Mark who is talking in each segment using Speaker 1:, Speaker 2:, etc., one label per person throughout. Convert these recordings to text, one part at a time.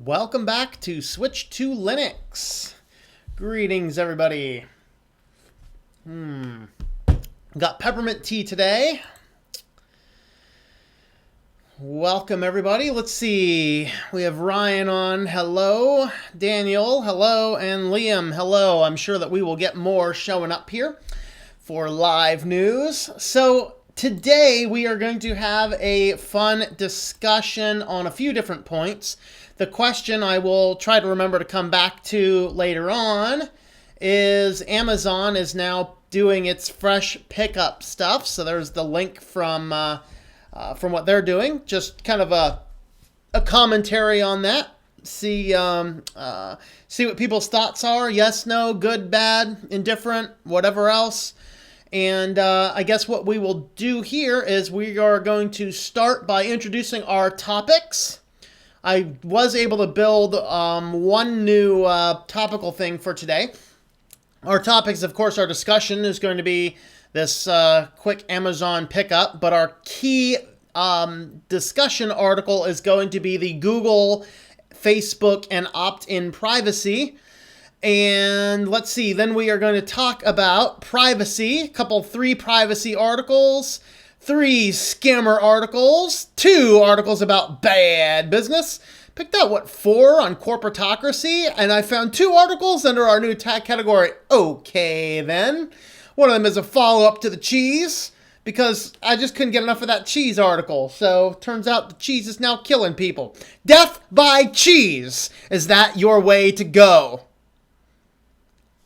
Speaker 1: Welcome back to Switch to Linux. Greetings, everybody. Got peppermint tea today. Welcome, everybody. Let's see. We have Ryan on. Hello. Daniel. Hello. And Liam. Hello. I'm sure that we will get more showing up here for live news. So today we are going to have a fun discussion on a few different points. The question I will try to remember to come back to later on is Amazon is now doing its fresh pickup stuff. So there's the link from what they're doing. Just kind of a commentary on that. See what people's thoughts are. Yes, no, good, bad, indifferent, whatever else. And I guess what we will do here is we are going to start by introducing our topics. I was able to build one new topical thing for today. Our topics, of course, our discussion is going to be this quick Amazon pickup, but our key discussion article is going to be the Google, Facebook, and opt-in privacy. And let's see, then we are going to talk about privacy, three privacy articles, 3 scammer articles, 2 articles about bad business. Picked out, 4 on corporatocracy, and I found 2 articles under our new tag category. Okay, then. One of them is a follow-up to the cheese, because I just couldn't get enough of that cheese article. So, turns out the cheese is now killing people. Death by cheese. Is that your way to go?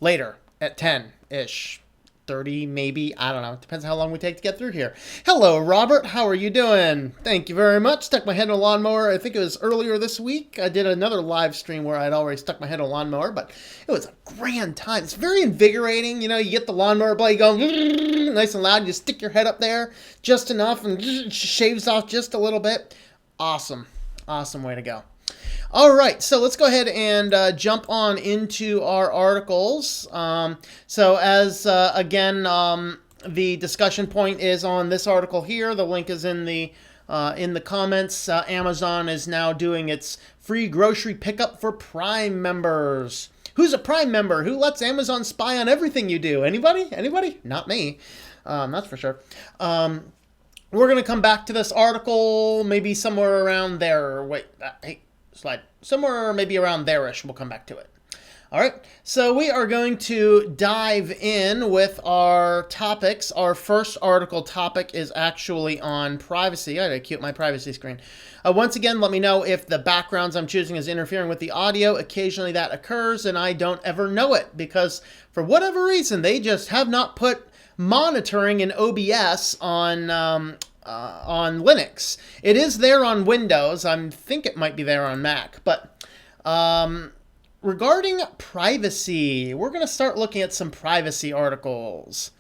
Speaker 1: Later, at 10-ish. 30 maybe, I don't know. It depends how long we take to get through here. Hello, Robert. How are you doing? Thank you very much. Stuck my head in a lawnmower. I think it was earlier this week. I did another live stream where I'd already stuck my head in a lawnmower, but it was a grand time. It's very invigorating. You know, you get the lawnmower blade going nice and loud. You stick your head up there just enough and it shaves off just a little bit. Awesome. Awesome way to go. All right, so let's go ahead and jump on into our articles. So as, again, the discussion point is on this article here. The link is in the comments. Amazon is now doing its free grocery pickup for Prime members. Who's a Prime member? Who lets Amazon spy on everything you do? Anybody? Anybody? Not me. That's for sure. We're going to come back to this article maybe somewhere around there. Wait, hey. Slide somewhere maybe around there-ish. We'll come back to it. All right, so we are going to dive in with our topics. Our first article topic is actually on privacy. I gotta cue my privacy screen. Once again, let me know if the backgrounds I'm choosing is interfering with the audio. Occasionally that occurs, and I don't ever know it because for whatever reason, they just have not put monitoring in OBS on Linux. It is there on Windows. I think it might be there on Mac. But regarding privacy, we're going to start looking at some privacy articles.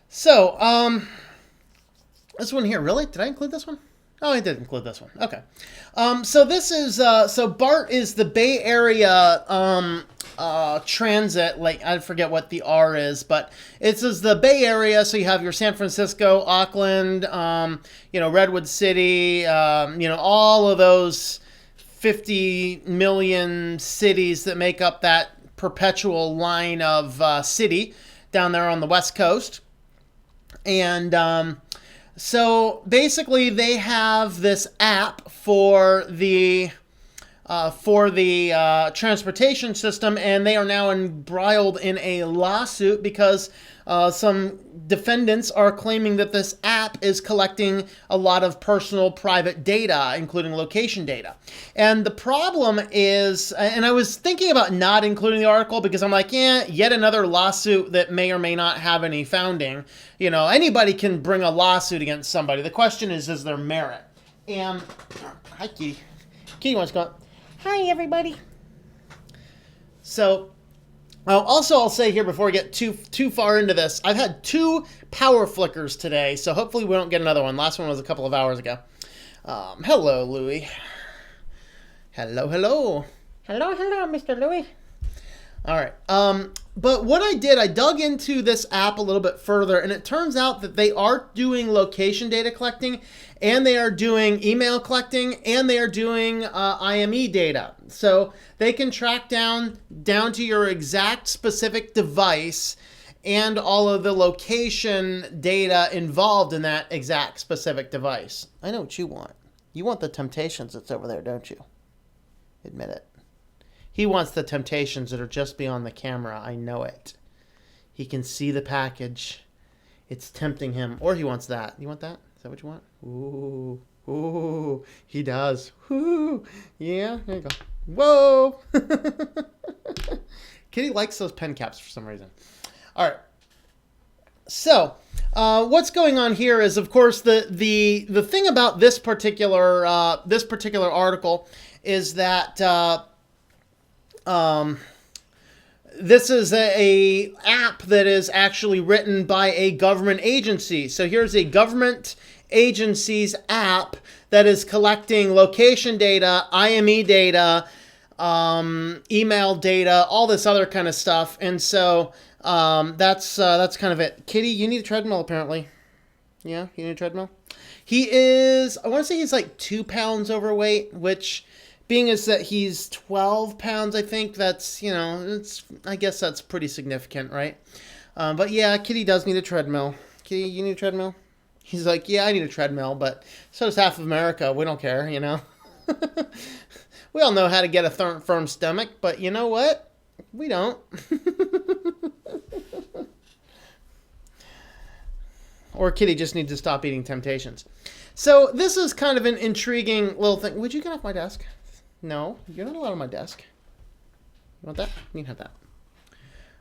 Speaker 1: So, this one here, really? Did I include this one? Oh, I did include this one. Okay. So this is, so BART is the Bay Area transit, like I forget what the R is, but it's the Bay Area. So you have your San Francisco, Auckland, Redwood City, all of those 50 million cities that make up that perpetual line of city down there on the West Coast. And so basically they have this app for the transportation system, and they are now embroiled in a lawsuit because some defendants are claiming that this app is collecting a lot of personal private data, including location data. And the problem is, and I was thinking about not including the article because I'm like, yet another lawsuit that may or may not have any founding. You know, anybody can bring a lawsuit against somebody. The question is there merit? And, hi, Kitty. Kitty wants to go. Hi, everybody. So, also I'll say here before we get too far into this, I've had 2 power flickers today, so hopefully we don't get another one. Last one was a couple of hours ago. Hello, Louie. Hello. Hello, Mr. Louie. All right. But what I did, I dug into this app a little bit further, and it turns out that they are doing location data collecting, and they are doing email collecting, and they are doing IME data. So they can track down to your exact specific device and all of the location data involved in that exact specific device. I know what you want. You want the Temptations that's over there, don't you? Admit it. He wants the Temptations that are just beyond the camera. I know it. He can see the package. It's tempting him. Or he wants that. You want that? Is that what you want? Ooh. Ooh. He does. Ooh. Yeah. There you go. Whoa. Kitty likes those pen caps for some reason. All right. So, what's going on here is, of course, the thing about this particular article is that this is a app that is actually written by a government agency. So here's a government agency's app that is collecting location data, IME data, email data, all this other kind of stuff. And so that's kind of it. Kitty, you need a treadmill apparently. Yeah, you need a treadmill. He is, I want to say he's like 2 pounds overweight, which, being as that he's 12 pounds, I think that's, I guess that's pretty significant, right? But yeah, Kitty does need a treadmill. Kitty, you need a treadmill? He's like, yeah, I need a treadmill, but so does half of America. We don't care, We all know how to get a firm stomach, but you know what? We don't. Or Kitty just needs to stop eating Temptations. So this is kind of an intriguing little thing. Would you get off my desk? No, you're not allowed on my desk. You want that? You can have that.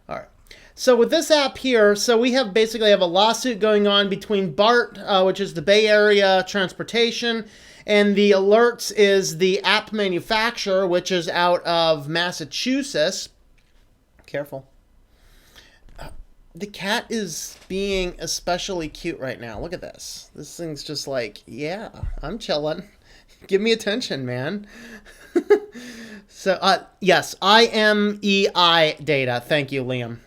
Speaker 1: All right. So with this app here, so we have basically a lawsuit going on between BART, which is the Bay Area Transportation, and the Alerts is the app manufacturer, which is out of Massachusetts. Careful. The cat is being especially cute right now. Look at this. This thing's just like, yeah, I'm chilling. Give me attention, man. So, yes, IMEI data. Thank you, Liam.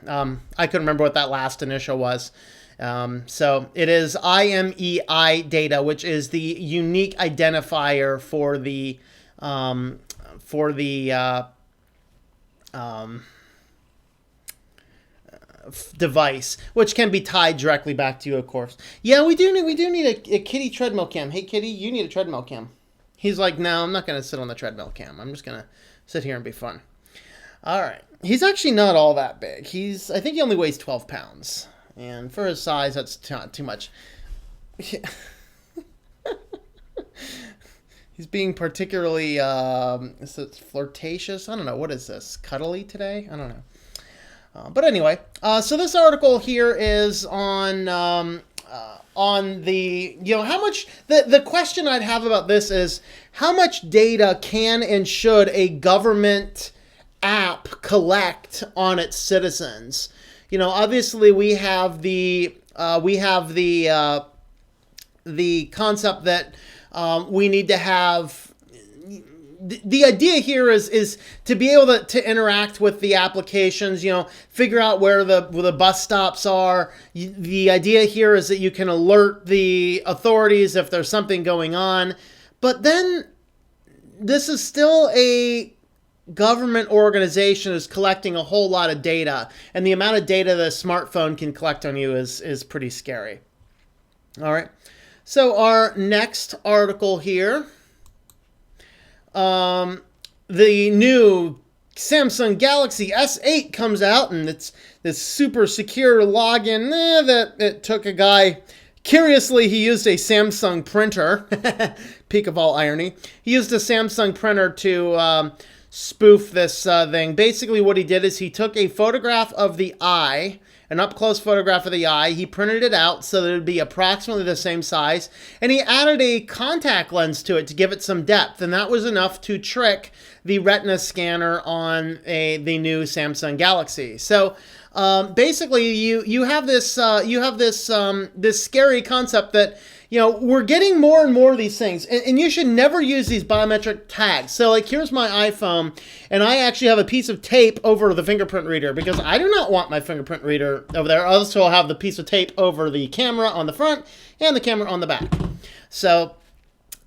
Speaker 1: I couldn't remember what that last initial was. So it is IMEI data, which is the unique identifier for the device, which can be tied directly back to you, of course. Yeah, we do need a Kitty treadmill cam. Hey, Kitty, you need a treadmill cam. He's like, no, I'm not going to sit on the treadmill cam. I'm just going to sit here and be fun. All right. He's actually not all that big. I think he only weighs 12 pounds. And for his size, that's too much. He's being particularly flirtatious. I don't know. What is this? Cuddly today? I don't know. But anyway, so this article here is on the, how much, the question I'd have about this is, how much data can and should a government app collect on its citizens? Obviously we have the concept that we need to have. The idea here is to be able to interact with the applications, figure out where the bus stops are. The idea here is that you can alert the authorities if there's something going on. But then this is still a government organization is collecting a whole lot of data. And the amount of data that a smartphone can collect on you is pretty scary. All right. So our next article here. The new Samsung Galaxy S8 comes out, and it's this super secure login that it took a guy. Curiously, he used a Samsung printer. Peak of all irony. He used a Samsung printer to spoof this thing. Basically, what he did is he took a photograph of the eye, an up-close photograph of the eye. He printed it out so that it would be approximately the same size. And he added a contact lens to it to give it some depth. And that was enough to trick the retina scanner on the new Samsung Galaxy. So basically, you have this scary concept that we're getting more and more of these things, and you should never use these biometric tags. So like, here's my iPhone, and I actually have a piece of tape over the fingerprint reader because I do not want my fingerprint reader over there. Also, I'll have the piece of tape over the camera on the front and the camera on the back. So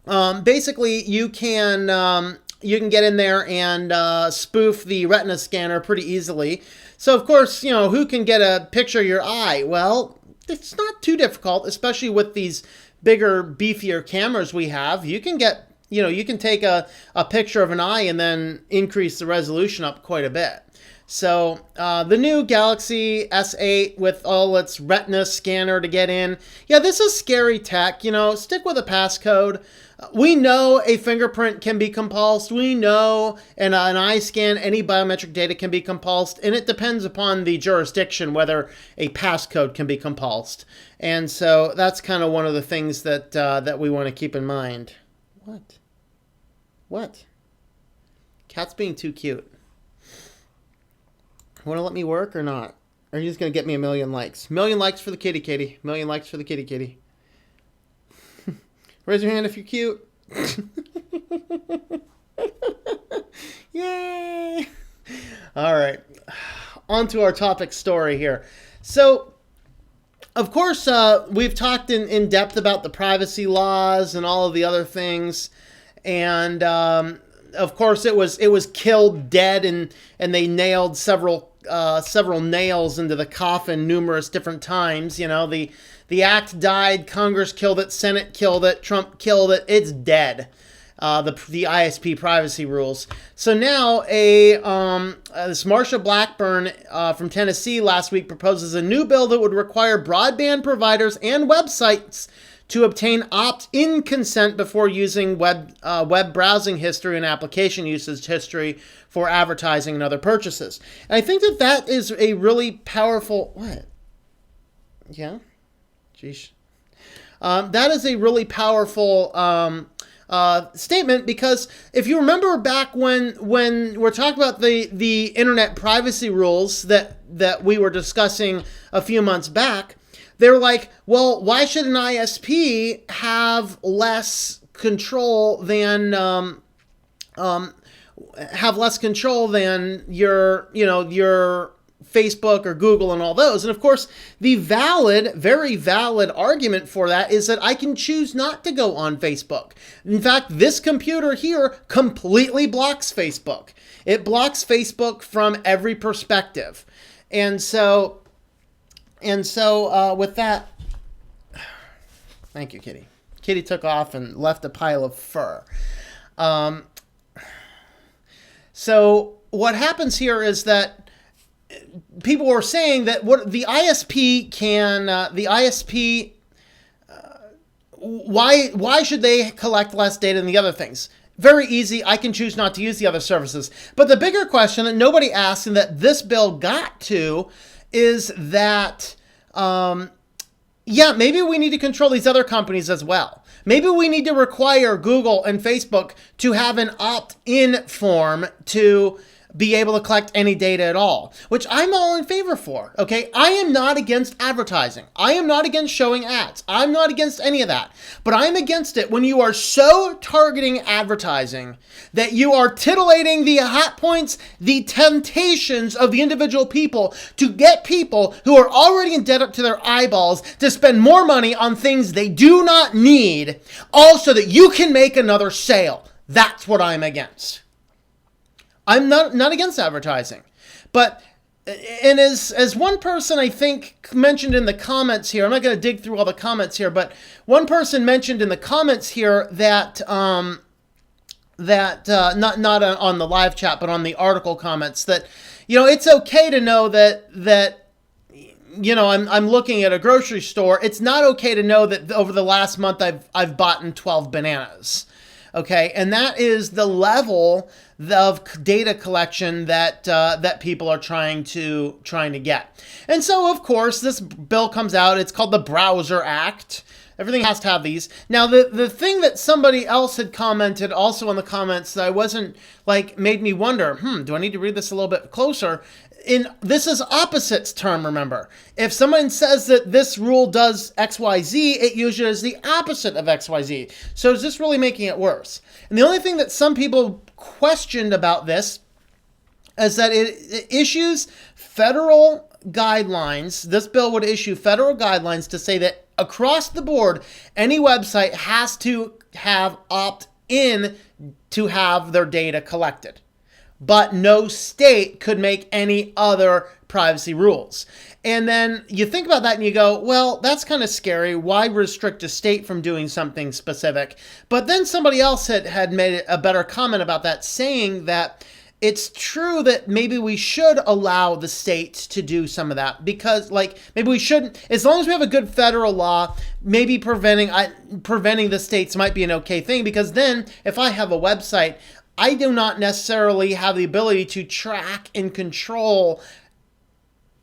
Speaker 1: basically, you can get in there and spoof the retina scanner pretty easily. So of course, who can get a picture of your eye? Well, it's not too difficult, especially with these bigger, beefier cameras we have. You can get, you can take a picture of an eye and then increase the resolution up quite a bit. So the new Galaxy S8 with all its retina scanner to get in. Yeah, this is scary tech. Stick with a passcode. We know a fingerprint can be compulsed. We know an eye scan, any biometric data can be compulsed. And it depends upon the jurisdiction whether a passcode can be compulsed. And so that's kind of one of the things that that we want to keep in mind. What? Cat's being too cute. Want to let me work or not? Or are you just going to get me a million likes? Million likes for the kitty kitty. Million likes for the kitty kitty. Raise your hand if you're cute. Yay! All right. On to our topic story here. So, of course, we've talked in depth about the privacy laws and all of the other things. And, of course, it was killed dead, and they nailed several nails into the coffin numerous different times. The act died, Congress killed it, Senate killed it, Trump killed it. It's dead. The ISP privacy rules. So now this Marsha Blackburn from Tennessee last week proposes a new bill that would require broadband providers and websites to obtain opt-in consent before using web browsing history and application usage history for advertising and other purchases. And I think that is a really powerful... What? Yeah? Jeez. That is a really powerful statement, because if you remember back when we're talking about the internet privacy rules that we were discussing a few months back, they were like, well, why should an ISP have less control than your Facebook or Google and all those? And of course, the very valid argument for that is that I can choose not to go on Facebook. In fact, this computer here completely blocks Facebook. It blocks Facebook from every perspective. And so with that, thank you, Kitty. Kitty took off and left a pile of fur. So what happens here is that people were saying that what the ISP can, why should they collect less data than the other things? Very easy. I can choose not to use the other services. But the bigger question that nobody asked and that this bill got to is that, maybe we need to control these other companies as well. Maybe we need to require Google and Facebook to have an opt-in form to be able to collect any data at all, which I'm all in favor for, okay? I am not against advertising. I am not against showing ads. I'm not against any of that. But I'm against it when you are so targeting advertising that you are titillating the hot points, the temptations of the individual people to get people who are already in debt up to their eyeballs to spend more money on things they do not need, all so that you can make another sale. That's what I'm against. I'm not against advertising, but, and as one person I think mentioned in the comments here, I'm not going to dig through all the comments here, but one person mentioned in the comments here that not on the live chat, but on the article comments, that it's okay to know that I'm looking at a grocery store. It's not okay to know that over the last month I've bought 12 bananas. Okay, and that is the level of data collection that people are trying to get. And so, of course, this bill comes out. It's called the Browser Act. Everything has to have these. Now, the thing that somebody else had commented also in the comments that I wasn't, made me wonder, do I need to read this a little bit closer? This is opposites term, remember. If someone says that this rule does XYZ, it usually is the opposite of XYZ. So is this really making it worse? And the only thing that some people questioned about this is that it issues federal guidelines. This bill would issue federal guidelines to say that across the board, any website has to have opt-in to have their data collected. But no state could make any other privacy rules. And then you think about that and you go, well, that's kind of scary. Why restrict a state from doing something specific? But then somebody else had made a better comment about that, saying that it's true that maybe we should allow the states to do some of that, because maybe we shouldn't, as long as we have a good federal law, maybe preventing the states might be an okay thing, because then if I have a website, I do not necessarily have the ability to track and control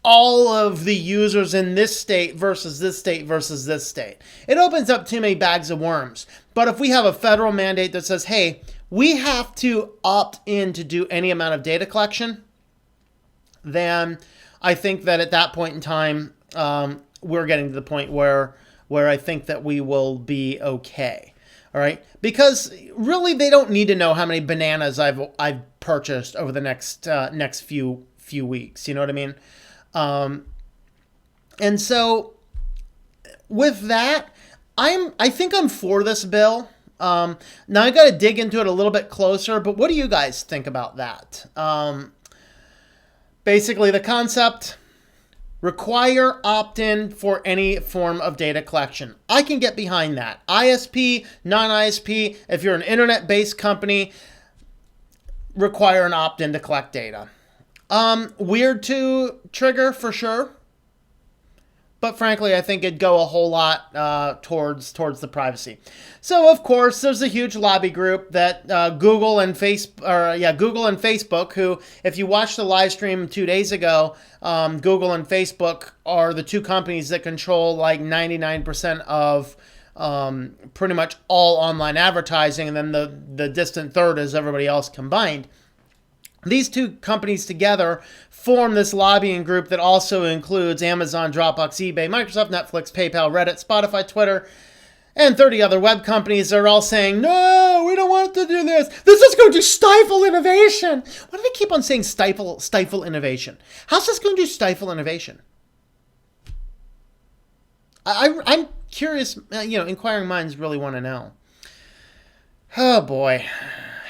Speaker 1: all of the users in this state versus this state versus this state. It opens up too many bags of worms. But if we have a federal mandate that says, hey, we have to opt in to do any amount of data collection, then I think that at that point in time, we're getting to the point where I think that we will be okay. All right, because really they don't need to know how many bananas I've purchased over the next few weeks. You know what I mean? And so with that, I think I'm for this bill. Now I got to dig into it a little bit closer, but what do you guys think about that? Basically, the concept: require opt-in for any form of data collection. I can get behind that. ISP, non-ISP, if you're an internet-based company, require an opt-in to collect data. Weird to trigger for sure. But frankly, I think it'd go a whole lot towards the privacy. So of course, there's a huge lobby group that Google and Facebook. Who, if you watched the live stream 2 days ago, Google and Facebook are the two companies that control 99% of pretty much all online advertising, and then the distant third is everybody else combined. These two companies together form this lobbying group that also includes Amazon, Dropbox, eBay, Microsoft, Netflix, PayPal, Reddit, Spotify, Twitter, and 30 other web companies. Are all saying, no, we don't want to do this. This is going to stifle innovation. Why do they keep on saying stifle innovation? How's this going to stifle innovation? I'm curious, inquiring minds really want to know. Oh, boy.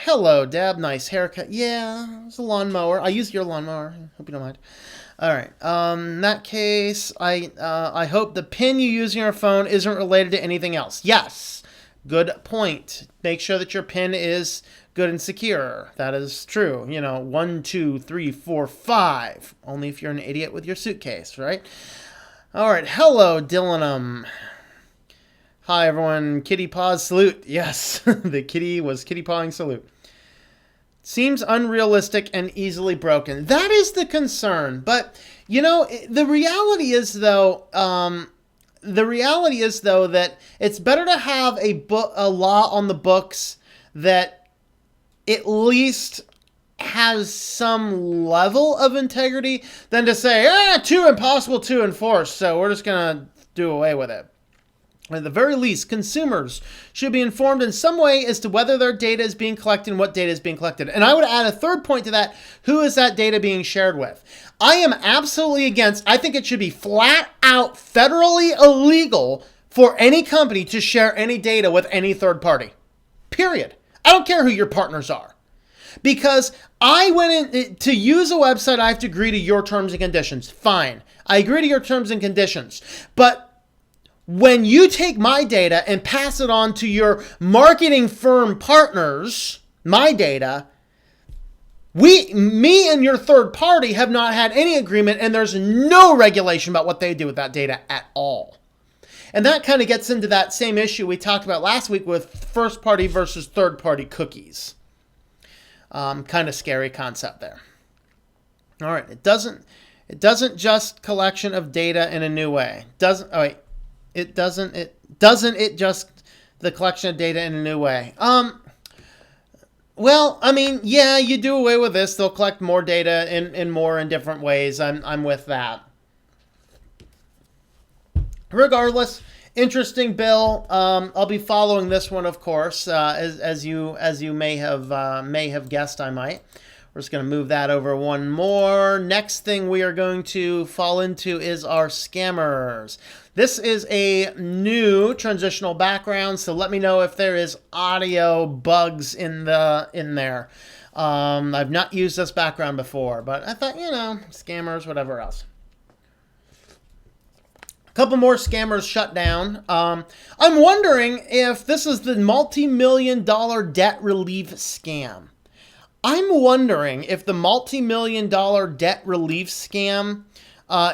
Speaker 1: Hello, Deb. Nice haircut. Yeah, it's a lawnmower. I used your lawnmower. Hope you don't mind. All right. In that case, I hope the PIN you use on your phone isn't related to anything else. Yes. Good point. Make sure that your PIN is good and secure. That is true. 1, 2, 3, 4, 5. Only if you're an idiot with your suitcase, right? All right. Hello, Dylanum. Hi, everyone. Kitty paws salute. Yes, the kitty was kitty pawing salute. Seems unrealistic and easily broken. That is the concern. But, the reality is, though, that it's better to have a law on the books that at least has some level of integrity than to say, too impossible to enforce, so we're just going to do away with it. At the very least, consumers should be informed in some way as to whether their data is being collected and what data is being collected. And I would add a third point to that. Who is that data being shared with? I am absolutely against. I think it should be flat out federally illegal for any company to share any data with any third party. Period. I don't care who your partners are. Because I went in to use a website, I have to agree to your terms and conditions. Fine. I agree to your terms and conditions. But when you take my data and pass it on to your marketing firm partners, my data, me and your third party have not had any agreement, and there's no regulation about what they do with that data at all. And that kind of gets into that same issue we talked about last week with first party versus third party cookies. Kind of scary concept there. All right, it doesn't just collection of data in a new way. It Doesn't it just the collection of data in a new way? Well, I mean, yeah, you do away with this, they'll collect more data in different ways. I'm with that. Regardless, interesting bill. I'll be following this one, of course, as you may have guessed. I might. We're just going to move that over one more. Next thing we are going to fall into is our scammers. This is a new transitional background, so let me know if there is audio bugs in there. I've not used this background before, but I thought, scammers, whatever else. Couple more scammers shut down. I'm wondering if this is the multi-million-dollar debt relief scam. I'm wondering if the multi-million-dollar debt relief scam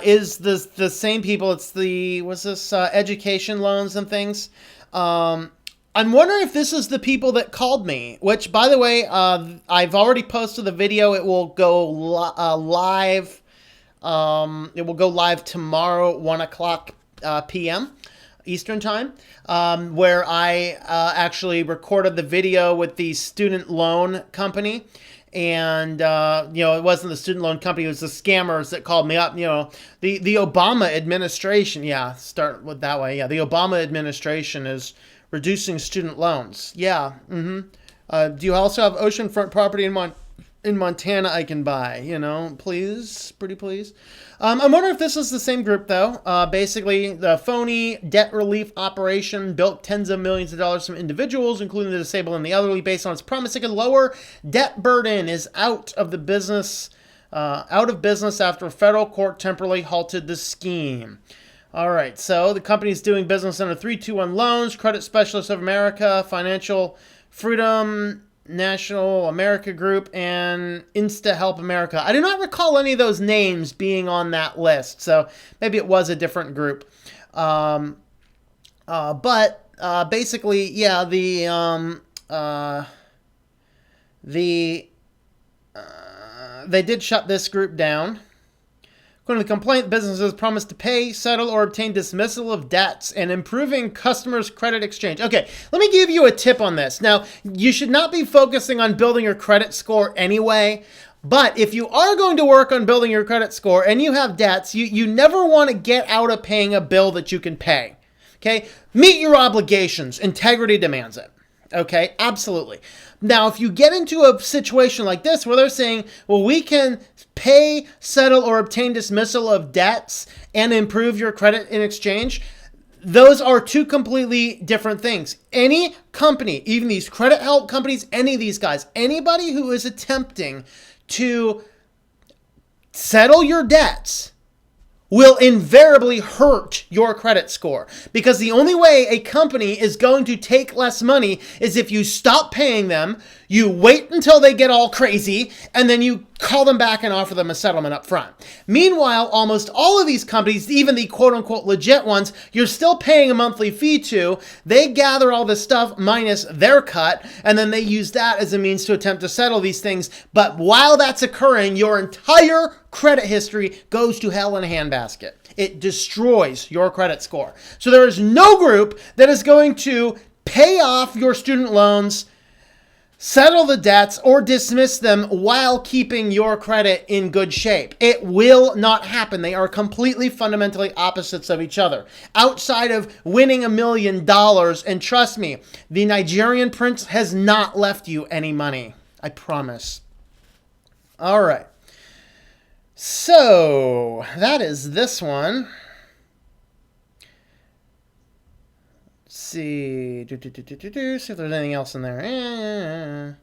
Speaker 1: is the same people. It's education loans and things. I'm wondering if this is the people that called me, which, by the way, I've already posted the video. It will go live. It will go live tomorrow at 1 o'clock p.m. Eastern time, where I actually recorded the video with the student loan company. And, it wasn't the student loan company, it was the scammers that called me up. The Obama administration, start with that way. Yeah, the Obama administration is reducing student loans. Yeah. Do you also have oceanfront property in Montana I can buy? Please, pretty please. I'm wondering if this is the same group, though. Basically, the phony debt relief operation built tens of millions of dollars from individuals, including the disabled and the elderly, based on its promise it could lower debt burden, is out of business after a federal court temporarily halted the scheme. All right, so the company is doing business under 321 Loans, Credit Specialists of America, Financial Freedom, National America Group, and Insta Help America. I do not recall any of those names being on that list, so maybe it was a different group. But basically, yeah, they did shut this group down. According to the complaint, businesses promised to pay, settle, or obtain dismissal of debts and improving customers' credit exchange. Okay, let me give you a tip on this. Now, you should not be focusing on building your credit score anyway, but if you are going to work on building your credit score and you have debts, you never want to get out of paying a bill that you can pay. Okay? Meet your obligations. Integrity demands it. Okay? Absolutely. Now, if you get into a situation like this where they're saying, well, we can pay, settle, or obtain dismissal of debts and improve your credit in exchange, those are two completely different things. Any company, even these credit help companies, any of these guys, anybody who is attempting to settle your debts will invariably hurt your credit score, because the only way a company is going to take less money is if you stop paying them, you wait until they get all crazy, and then you call them back and offer them a settlement up front. Meanwhile, almost all of these companies, even the quote-unquote legit ones, you're still paying a monthly fee to. They gather all this stuff minus their cut, and then they use that as a means to attempt to settle these things. But while that's occurring, your entire credit history goes to hell in a handbasket. It destroys your credit score. So there is no group that is going to pay off your student loans, settle the debts, or dismiss them while keeping your credit in good shape. It will not happen. They are completely fundamentally opposites of each other. Outside of winning $1 million, and trust me, the Nigerian prince has not left you any money. I promise. All right. So that is this one. See if there's anything else in there.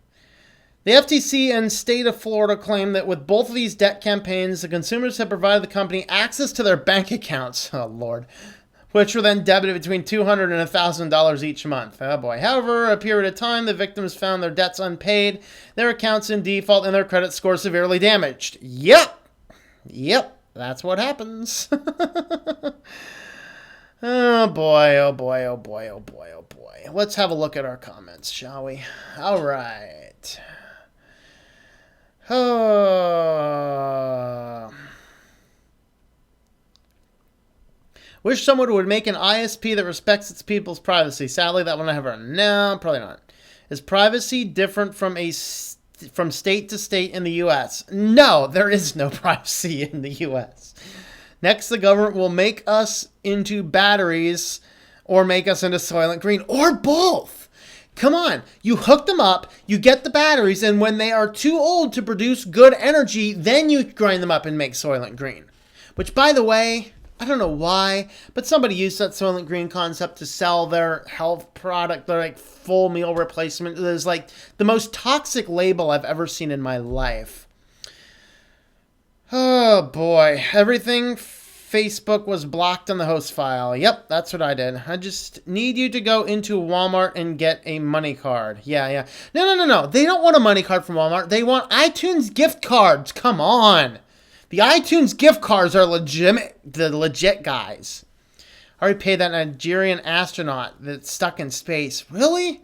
Speaker 1: The FTC and state of Florida claim that with both of these debt campaigns, the consumers have provided the company access to their bank accounts. Oh, Lord. Which were then debited between $200 and $1,000 each month. Oh, boy. However, a period of time, the victims found their debts unpaid, their accounts in default, and their credit score severely damaged. Yep, that's what happens. Oh boy, oh boy, oh boy, oh boy, oh boy. Let's have a look at our comments, shall we? All right. Wish someone would make an ISP that respects its people's privacy. Sadly, that one I haven't. No, probably not. Is privacy different from state to state in the U.S.? No, there is no privacy in the U.S. Next, the government will make us into batteries or make us into Soylent Green, or both. Come on, you hook them up, you get the batteries, and when they are too old to produce good energy, then you grind them up and make Soylent Green. Which, by the way, I don't know why, but somebody used that Soylent Green concept to sell their health product, their like full meal replacement. It is like the most toxic label I've ever seen in my life. Oh boy, everything Facebook was blocked on the host file. Yep, that's what I did. I just need you to go into Walmart and get a money card. Yeah. No. They don't want a money card from Walmart. They want iTunes gift cards. Come on. The iTunes gift cards are the legit guys. I already paid that Nigerian astronaut that's stuck in space. Really?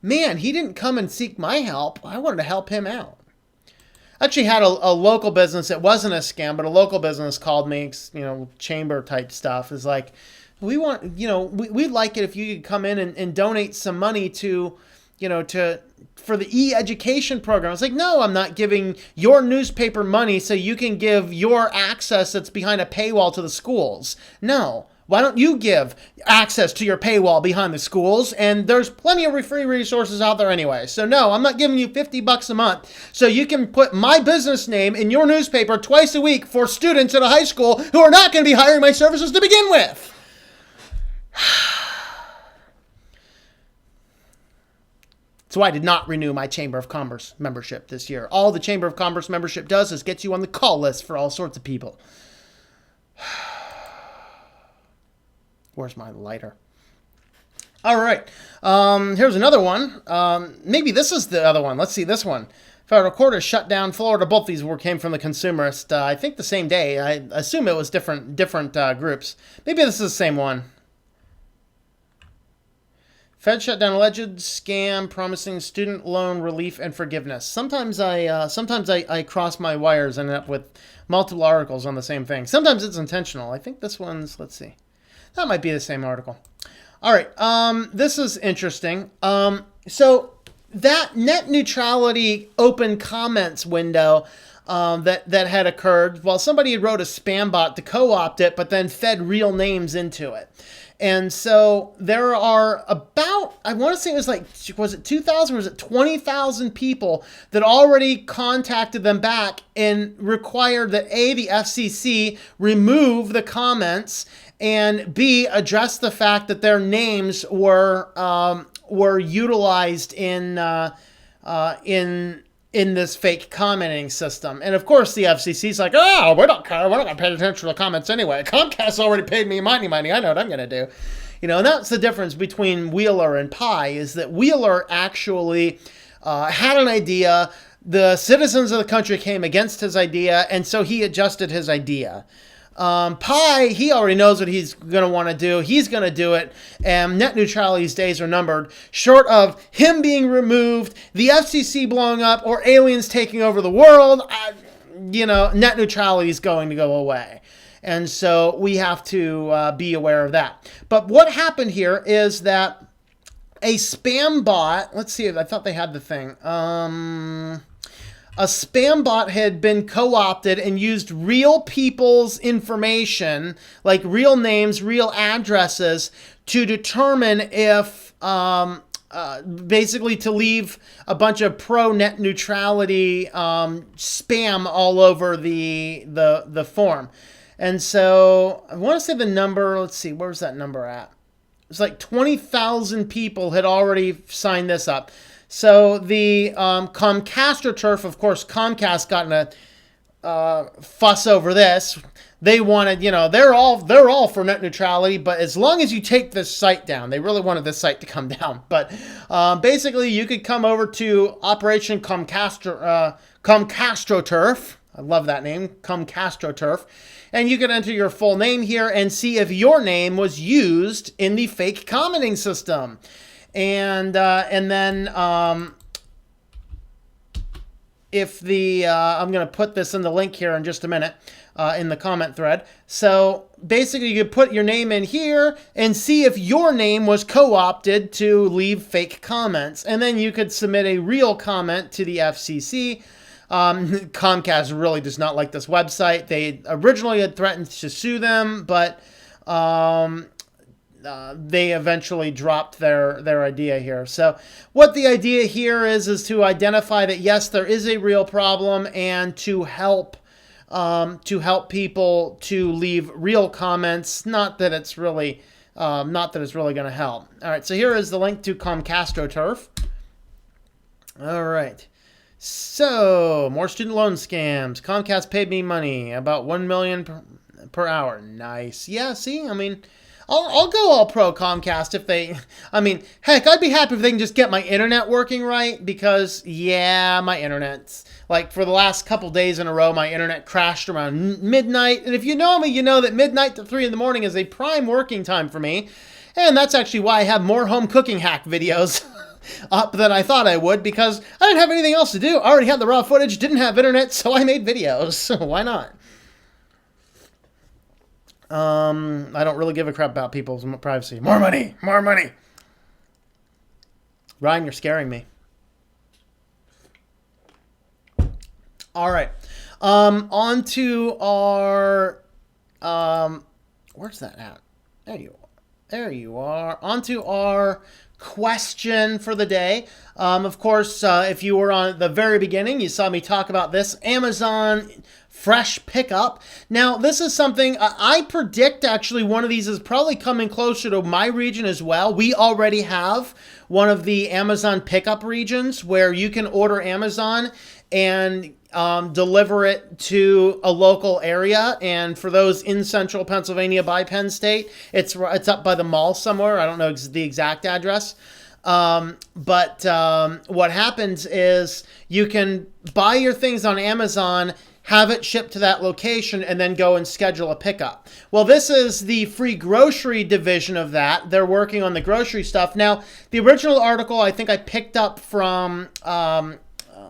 Speaker 1: Man, he didn't come and seek my help. I wanted to help him out. Actually had a local business. It wasn't a scam, but a local business called me, chamber type stuff. Is like, we'd like it if you could come in and donate some money for the e-education program. I was like, no, I'm not giving your newspaper money so you can give your access that's behind a paywall to the schools. No. Why don't you give access to your paywall behind the schools? And there's plenty of free resources out there anyway. So no, I'm not giving you $50 a month so you can put my business name in your newspaper twice a week for students at a high school who are not going to be hiring my services to begin with. So I did not renew my Chamber of Commerce membership this year. All the Chamber of Commerce membership does is get you on the call list for all sorts of people. Where's my lighter? All right. Here's another one. Maybe this is the other one. Let's see this one. Federal court has shut down Florida. Both these came from the Consumerist. I think the same day. I assume it was different groups. Maybe this is the same one. Fed shut down alleged scam promising student loan relief and forgiveness. Sometimes I cross my wires and end up with multiple articles on the same thing. Sometimes it's intentional. I think this one's, let's see. That might be the same article. All right. This is interesting. So that net neutrality open comments window that had occurred, well, somebody had wrote a spam bot to co-opt it, but then fed real names into it. And so there are about, I want to say it was it 2,000 or was it 20,000 people that already contacted them back and required that A, the FCC remove the comments, and B, address the fact that their names were utilized in this fake commenting system. And of course, the FCC's like, oh, we're not going to pay attention to the comments anyway. Comcast already paid me money. I know what I'm going to do. And that's the difference between Wheeler and Pi, is that Wheeler actually had an idea. The citizens of the country came against his idea, and so he adjusted his idea. Pi, he already knows what he's going to want to do. He's going to do it. And net neutrality's days are numbered. Short of him being removed, the FCC blowing up, or aliens taking over the world, net neutrality is going to go away. And so we have to be aware of that. But what happened here is that a spam bot, let's see, I thought they had the thing. A spam bot had been co-opted and used real people's information, like real names, real addresses, to determine if, basically to leave a bunch of pro-net neutrality spam all over the form. And so I want to say the number, let's see, where's that number at? It's like 20,000 people had already signed this up. So the Comcast ROC Turf, of course, Comcast got in a fuss over this. They wanted, they're all for net neutrality, but as long as you take this site down, they really wanted this site to come down. But basically, you could come over to Operation Comcast ROC Turf. I love that name, Comcast ROC Turf. And you can enter your full name here and see if your name was used in the fake commenting system. And then if the, I'm going to put this in the link here in just a minute in the comment thread. So basically you could put your name in here and see if your name was co-opted to leave fake comments. And then you could submit a real comment to the FCC. Comcast really does not like this website. They originally had threatened to sue them, but they eventually dropped their idea here. So what the idea here is to identify that, yes, there is a real problem, and to help people to leave real comments. Not that it's really going to help. All right, so here is the link to Comcast ROC Turf. All right. So, more student loan scams. Comcast paid me money, about $1 million per hour. Nice. Yeah, see, I mean, I'll go all pro Comcast if they, I mean, heck, I'd be happy if they can just get my internet working right, because, yeah, my internet's, like, for the last couple days in a row, my internet crashed around midnight. And if you know me, you know that midnight to 3 in the morning is a prime working time for me. And that's actually why I have more home cooking hack videos up than I thought I would, because I didn't have anything else to do. I already had the raw footage, didn't have internet, so I made videos. So why not? I don't really give a crap about people's privacy. More money, more money. Ryan, you're scaring me. All right. On to our, where's that at? There you are. There you are. On to our question for the day. Of course, if you were on at the very beginning, you saw me talk about this Amazon Fresh Pickup. Now, this is something I predict actually one of these is probably coming closer to my region as well. We already have one of the Amazon pickup regions where you can order Amazon and deliver it to a local area. And for those in central Pennsylvania by Penn State, it's up by the mall somewhere. I don't know the exact address. But what happens is you can buy your things on Amazon, have it shipped to that location, and then go and schedule a pickup. Well, this is the free grocery division of that. They're working on the grocery stuff. Now, the original article I think I picked up from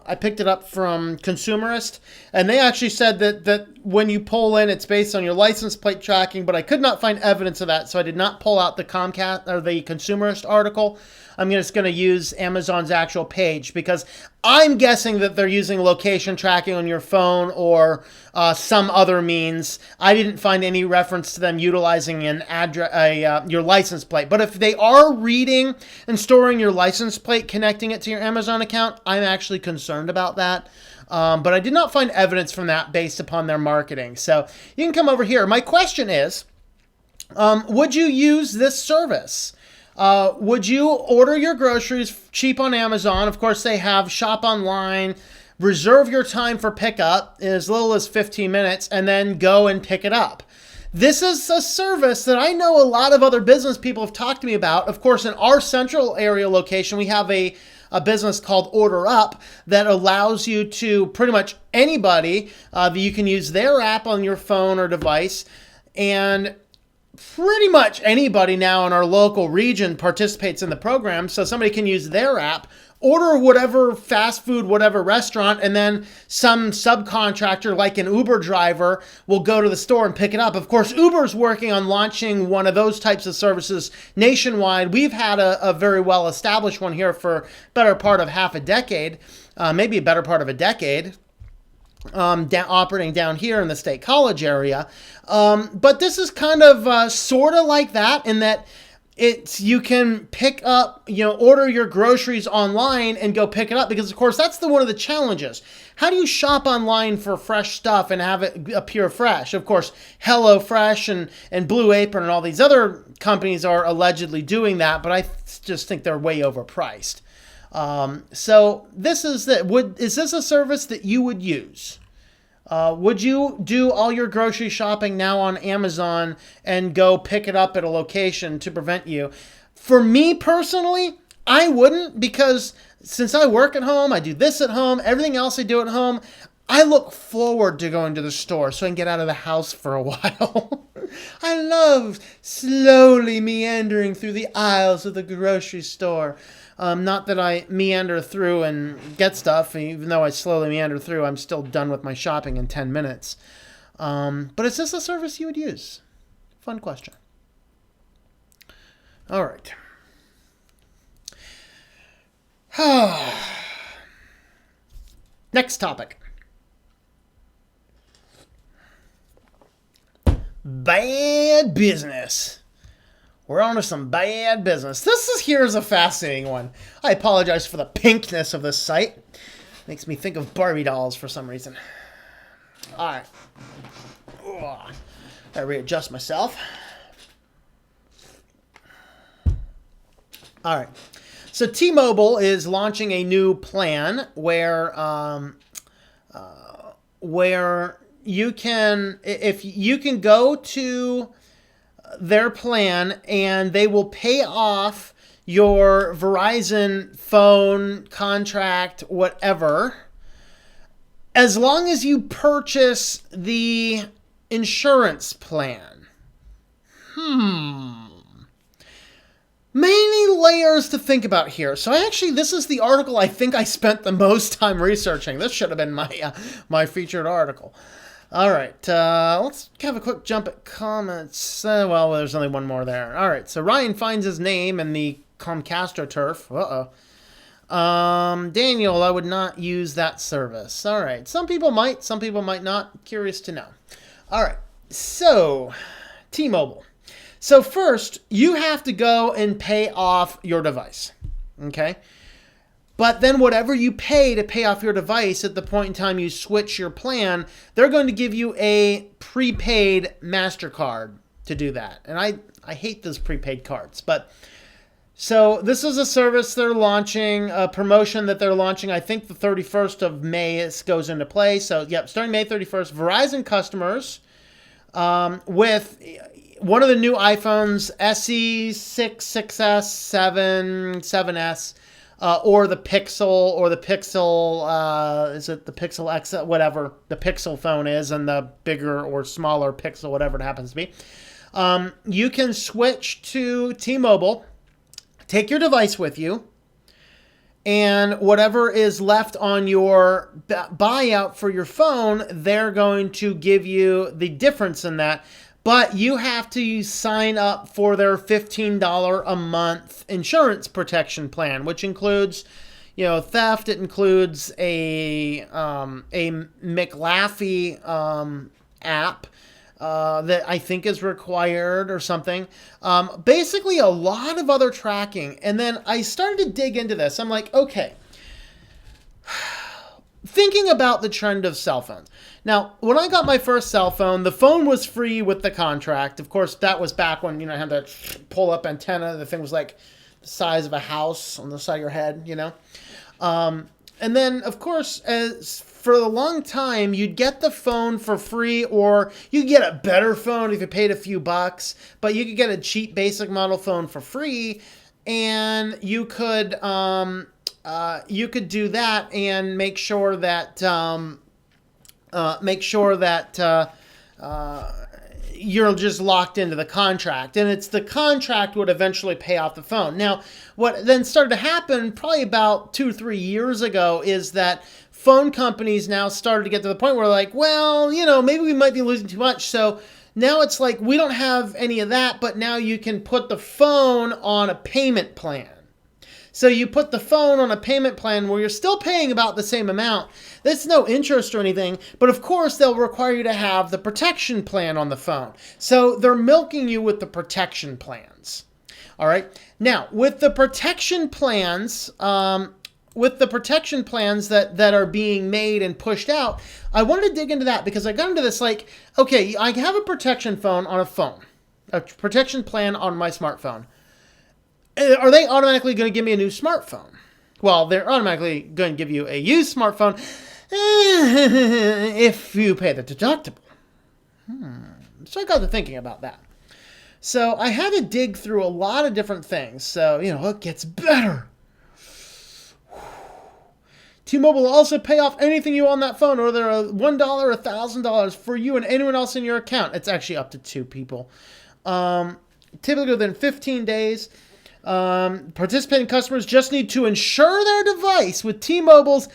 Speaker 1: Consumerist, and they actually said that when you pull in, it's based on your license plate tracking, but I could not find evidence of that, so I did not pull out the Comcast or the Consumerist article. I'm just going to use Amazon's actual page, because I'm guessing that they're using location tracking on your phone or some other means. I didn't find any reference to them utilizing your license plate. But if they are reading and storing your license plate, connecting it to your Amazon account, I'm actually concerned about that. But I did not find evidence from that based upon their marketing. So you can come over here. My question is, would you use this service? Would you order your groceries cheap on Amazon? Of course, they have shop online, reserve your time for pickup in as little as 15 minutes, and then go and pick it up. This is a service that I know a lot of other business people have talked to me about. Of course, in our central area location, we have a business called Order Up that allows you to pretty much anybody, you can use their app on your phone or device, and pretty much anybody now in our local region participates in the program. So somebody can use their app, order whatever fast food, whatever restaurant, and then some subcontractor like an Uber driver will go to the store and pick it up. Of course, Uber's working on launching one of those types of services nationwide. We've had a very well-established one here for better part of half a decade, maybe a better part of a decade. Operating down here in the State College area. But this is kind of sort of like that, in that you can pick up, order your groceries online and go pick it up, because of course that's one of the challenges. How do you shop online for fresh stuff and have it appear fresh? Of course, HelloFresh and Blue Apron and all these other companies are allegedly doing that, but I just think they're way overpriced. So this is is this a service that you would use? Would you do all your grocery shopping now on Amazon and go pick it up at a location to prevent you? For me personally, I wouldn't, because since I work at home, I do this at home, everything else I do at home, I look forward to going to the store so I can get out of the house for a while. I love slowly meandering through the aisles of the grocery store. Not that I meander through and get stuff. Even though I slowly meander through, I'm still done with my shopping in 10 minutes. But is this a service you would use? Fun question. All right. Next topic. Bad business. We're on to some bad business. Here's a fascinating one. I apologize for the pinkness of this site. Makes me think of Barbie dolls for some reason. All right. Gotta readjust myself. All right. So T-Mobile is launching a new plan where you can, if you can go to their plan and they will pay off your Verizon phone contract, whatever, as long as you purchase the insurance plan. Many layers to think about here. So this is the article I think I spent the most time researching. This should have been my featured article. All right, let's have a quick jump at comments. Well, there's only one more there. All right, so Ryan finds his name in the Comcast ROC Turf. Daniel, I would not use that service. All right, some people might not. Curious to know. All right, so T-Mobile. So first, you have to go and pay off your device, okay? But then whatever you pay to pay off your device at the point in time you switch your plan, they're going to give you a prepaid MasterCard to do that. And I hate those prepaid cards. But so this is a service they're launching, a promotion that they're launching, I think the 31st of May this goes into play. So, yep, starting May 31st, Verizon customers with one of the new iPhones, SE, 6, 6S, 7, 7S, or the Pixel, is it the Pixel X, whatever the Pixel phone is, and the bigger or smaller Pixel, whatever it happens to be. You can switch to T-Mobile, take your device with you, and whatever is left on your buyout for your phone, they're going to give you the difference in that. But you have to sign up for their $15 a month insurance protection plan, which includes, theft. It includes a McLaughlin app that I think is required or something. Basically, a lot of other tracking. And then I started to dig into this. I'm like, okay. Thinking about the trend of cell phones. Now, when I got my first cell phone, the phone was free with the contract. Of course, that was back when, I had that pull-up antenna. The thing was like the size of a house on the side of your head, And then, of course, for a long time, you'd get the phone for free, or you get a better phone if you paid a few bucks, but you could get a cheap basic model phone for free, and you could do that and make sure that you're just locked into the contract, and it's the contract would eventually pay off the phone. Now, what then started to happen probably about 2 or 3 years ago is that phone companies now started to get to the point where like, well, maybe we might be losing too much. So now it's like, we don't have any of that, but now you can put the phone on a payment plan. So you put the phone on a payment plan where you're still paying about the same amount. There's no interest or anything, but of course they'll require you to have the protection plan on the phone. So they're milking you with the protection plans. All right. Now, with the protection plans, that are being made and pushed out, I wanted to dig into that because I got into this like, okay, I have a protection phone on a phone, a protection plan on my smartphone. Are they automatically going to give me a new smartphone? Well, they're automatically going to give you a used smartphone if you pay the deductible. So I got to thinking about that. So I had to dig through a lot of different things. So, it gets better. T-Mobile will also pay off anything you owe on that phone, or there are $1 or $1,000 for you and anyone else in your account. It's actually up to 2 people. Typically within 15 days. Participating customers just need to insure their device with T-Mobile's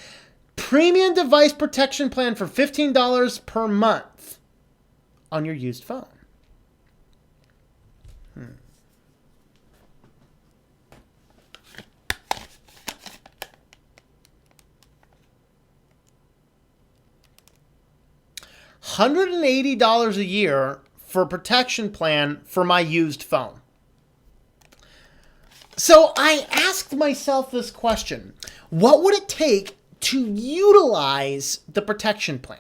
Speaker 1: premium device protection plan for $15 per month on your used phone. $180 a year for a protection plan for my used phone. So I asked myself this question: what would it take to utilize the protection plan?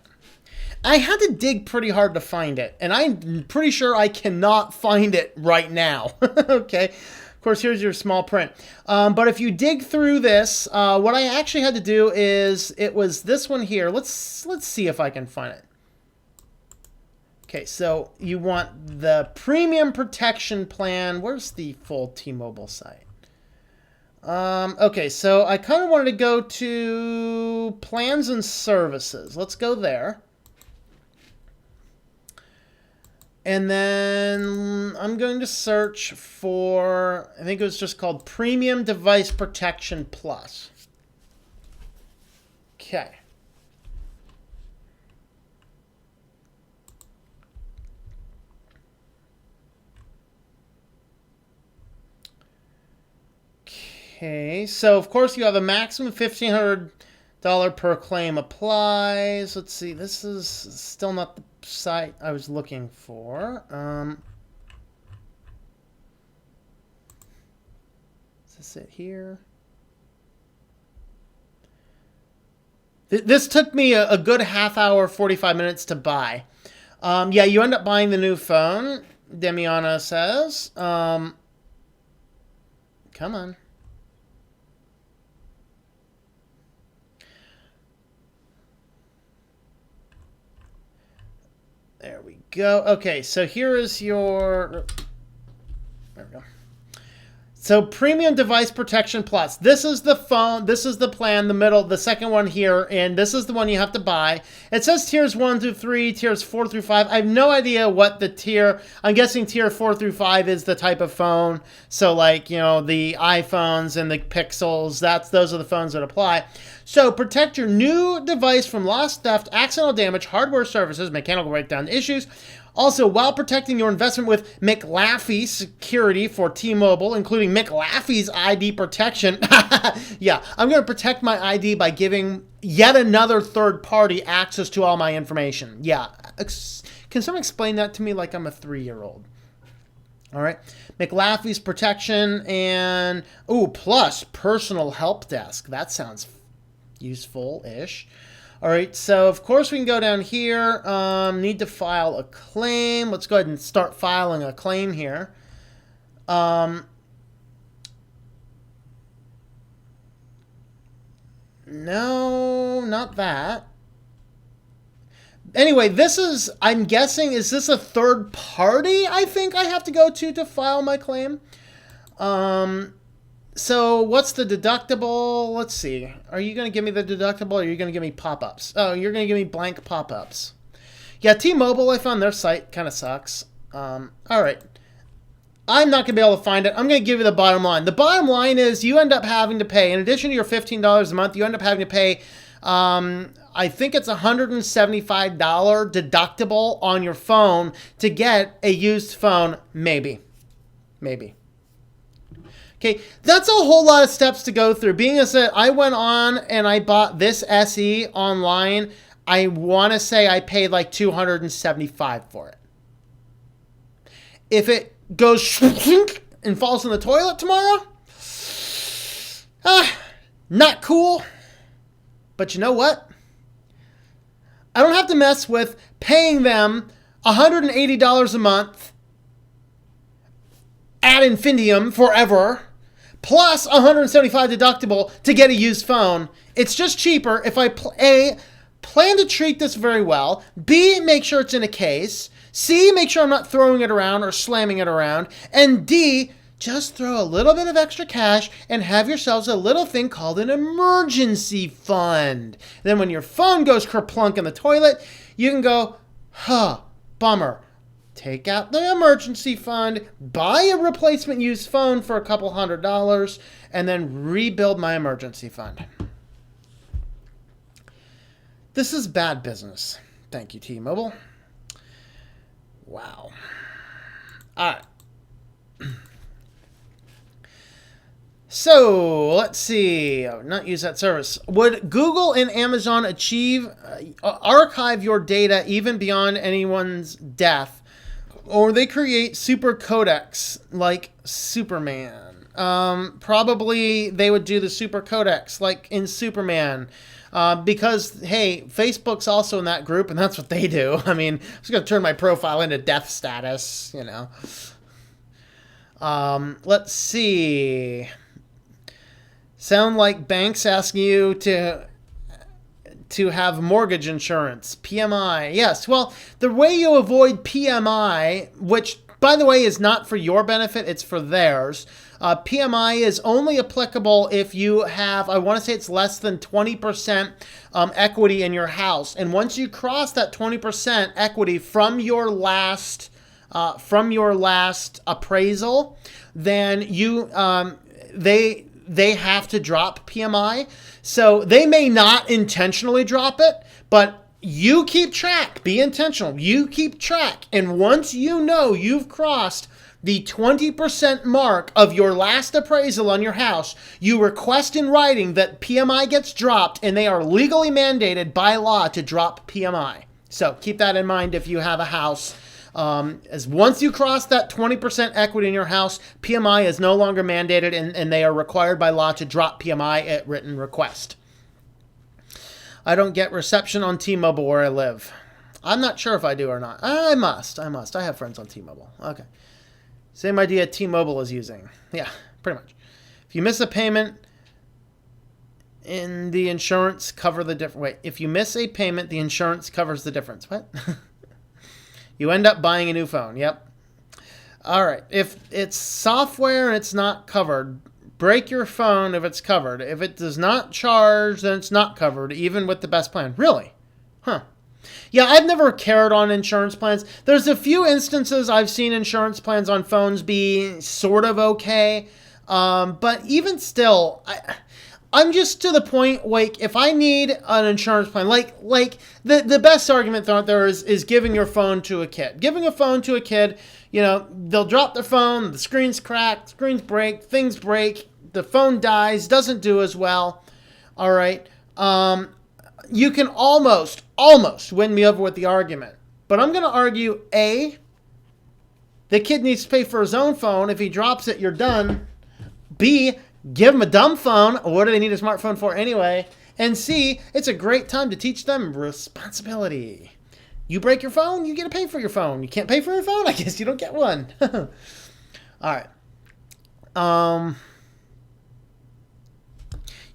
Speaker 1: I had to dig pretty hard to find it, and I'm pretty sure I cannot find it right now. Okay, of course, here's your small print. But if you dig through this, what I actually had to do is, it was this one here. Let's see if I can find it. Okay, so you want the premium protection plan. Where's the full T-Mobile site? Okay, so I kind of wanted to go to plans and services. Let's go there. And then I'm going to search for, I think it was just called Premium Device Protection Plus. Okay. Okay, so of course you have a maximum $1,500 per claim applies. Let's see, this is still not the site I was looking for. Is this it here? This took me a good half hour, 45 minutes to buy. Yeah, you end up buying the new phone, Demiana says. Come on. There we go. Okay, so here is your... There we go. So Premium Device Protection Plus. This is the phone. This is the plan, the middle, the second one here, and this is the one you have to buy. It says tiers 1 through 3, tiers 4 through 5. I have no idea what the tier... I'm guessing tier 4 through 5 is the type of phone. So like, you know, the iPhones and the Pixels, those are the phones that apply. So protect your new device from loss, theft, accidental damage, hardware services, mechanical breakdown issues. Also, while protecting your investment with McLaffey Security for T-Mobile, including McLaffey's ID protection. Yeah, I'm going to protect my ID by giving yet another third party access to all my information. Yeah, can someone explain that to me like I'm a 3-year-old? All right, McLaffey's protection and, plus personal help desk. That sounds useful-ish. All right, so of course we can go down here. Need to file a claim. Let's go ahead and start filing a claim here. No, not that. Anyway, this is, I'm guessing, is this a third party I think I have to go to file my claim? So what's the deductible? Let's see. Are you going to give me the deductible, or are you going to give me pop-ups? Oh, you're going to give me blank pop-ups. Yeah, T-Mobile, I found their site kind of sucks. All right. I'm not going to be able to find it. I'm going to give you the bottom line. The bottom line is you end up having to pay, in addition to your $15 a month, you end up having to pay, I think it's $175 deductible on your phone to get a used phone, maybe. Maybe. Okay, that's a whole lot of steps to go through. Being as that I went on and I bought this SE online, I want to say I paid like $275 for it. If it goes and falls in the toilet tomorrow, not cool. But you know what? I don't have to mess with paying them $180 a month ad infinitum forever, plus $175 deductible to get a used phone. It's just cheaper if I plan to treat this very well, B, make sure it's in a case, C, make sure I'm not throwing it around or slamming it around, and D, just throw a little bit of extra cash and have yourselves a little thing called an emergency fund. Then when your phone goes kerplunk in the toilet, you can go, bummer. Take out the emergency fund, buy a replacement used phone for a couple $100, and then rebuild my emergency fund. This is bad business. Thank you, T-Mobile. Wow. All right. So, let's see. Not use that service. Would Google and Amazon archive your data even beyond anyone's death? Or they create super codex like Superman? Probably they would do the super codex like in Superman. Because, hey, Facebook's also in that group, and that's what they do. I mean, I'm just going to turn my profile into death status, you know. Let's see. Sound like banks asking you to have mortgage insurance. PMI. Yes, well, the way you avoid PMI, which, by the way, is not for your benefit, it's for theirs. PMI is only applicable if you have, I want to say it's less than 20% equity in your house. And once you cross that 20% equity from your last appraisal, then you they have to drop PMI. So they may not intentionally drop it, but you keep track. Be intentional. You keep track. And once you know you've crossed the 20% mark of your last appraisal on your house, you request in writing that PMI gets dropped, and they are legally mandated by law to drop PMI. So keep that in mind if you have a house. As once you cross that 20% equity in your house, PMI is no longer mandated, and they are required by law to drop PMI at written request. I don't get reception on T-Mobile where I live. I'm not sure if I do or not. I must. I have friends on T-Mobile. Okay. Same idea T-Mobile is using. Yeah, pretty much. If you miss a payment, in the insurance cover the difference. Wait, if you miss a payment, the insurance covers the difference. What? You end up buying a new phone. Yep. All right. If it's software and it's not covered, break your phone if it's covered. If it does not charge, then it's not covered, even with the best plan. Really? Huh. Yeah, I've never cared on insurance plans. There's a few instances I've seen insurance plans on phones be sort of okay. But even still, I'm just to the point, like, if I need an insurance plan, like the best argument out there is giving your phone to a kid. Giving a phone to a kid, you know, they'll drop their phone, the screen's cracked, screens break, things break, the phone dies, doesn't do as well. All right. You can almost win me over with the argument. But I'm going to argue, A, the kid needs to pay for his own phone. If he drops it, you're done. B, give them a dumb phone. What do they need a smartphone for anyway? And C, it's a great time to teach them responsibility. You break your phone, you get to pay for your phone. You can't pay for your phone? I guess you don't get one. All right.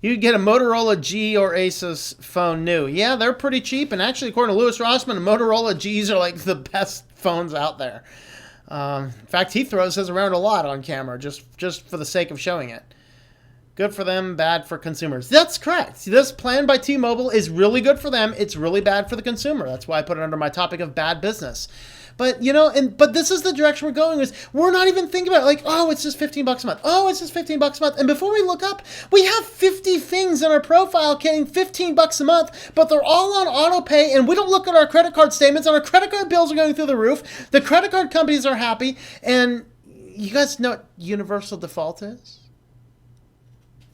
Speaker 1: You get a Motorola G or Asus phone new. Yeah, they're pretty cheap. And actually, according to Louis Rossman, Motorola Gs are like the best phones out there. In fact, he throws his around a lot on camera just for the sake of showing it. Good for them, bad for consumers. That's correct. This plan by T-Mobile is really good for them. It's really bad for the consumer. That's why I put it under my topic of bad business. But, you know, but this is the direction we're going. Is we're not even thinking about it like, oh, it's just $15 a month. Oh, it's just $15 a month. And before we look up, we have 50 things in our profile getting $15 a month, but they're all on auto pay, and we don't look at our credit card statements, and our credit card bills are going through the roof. The credit card companies are happy. And you guys know what universal default is?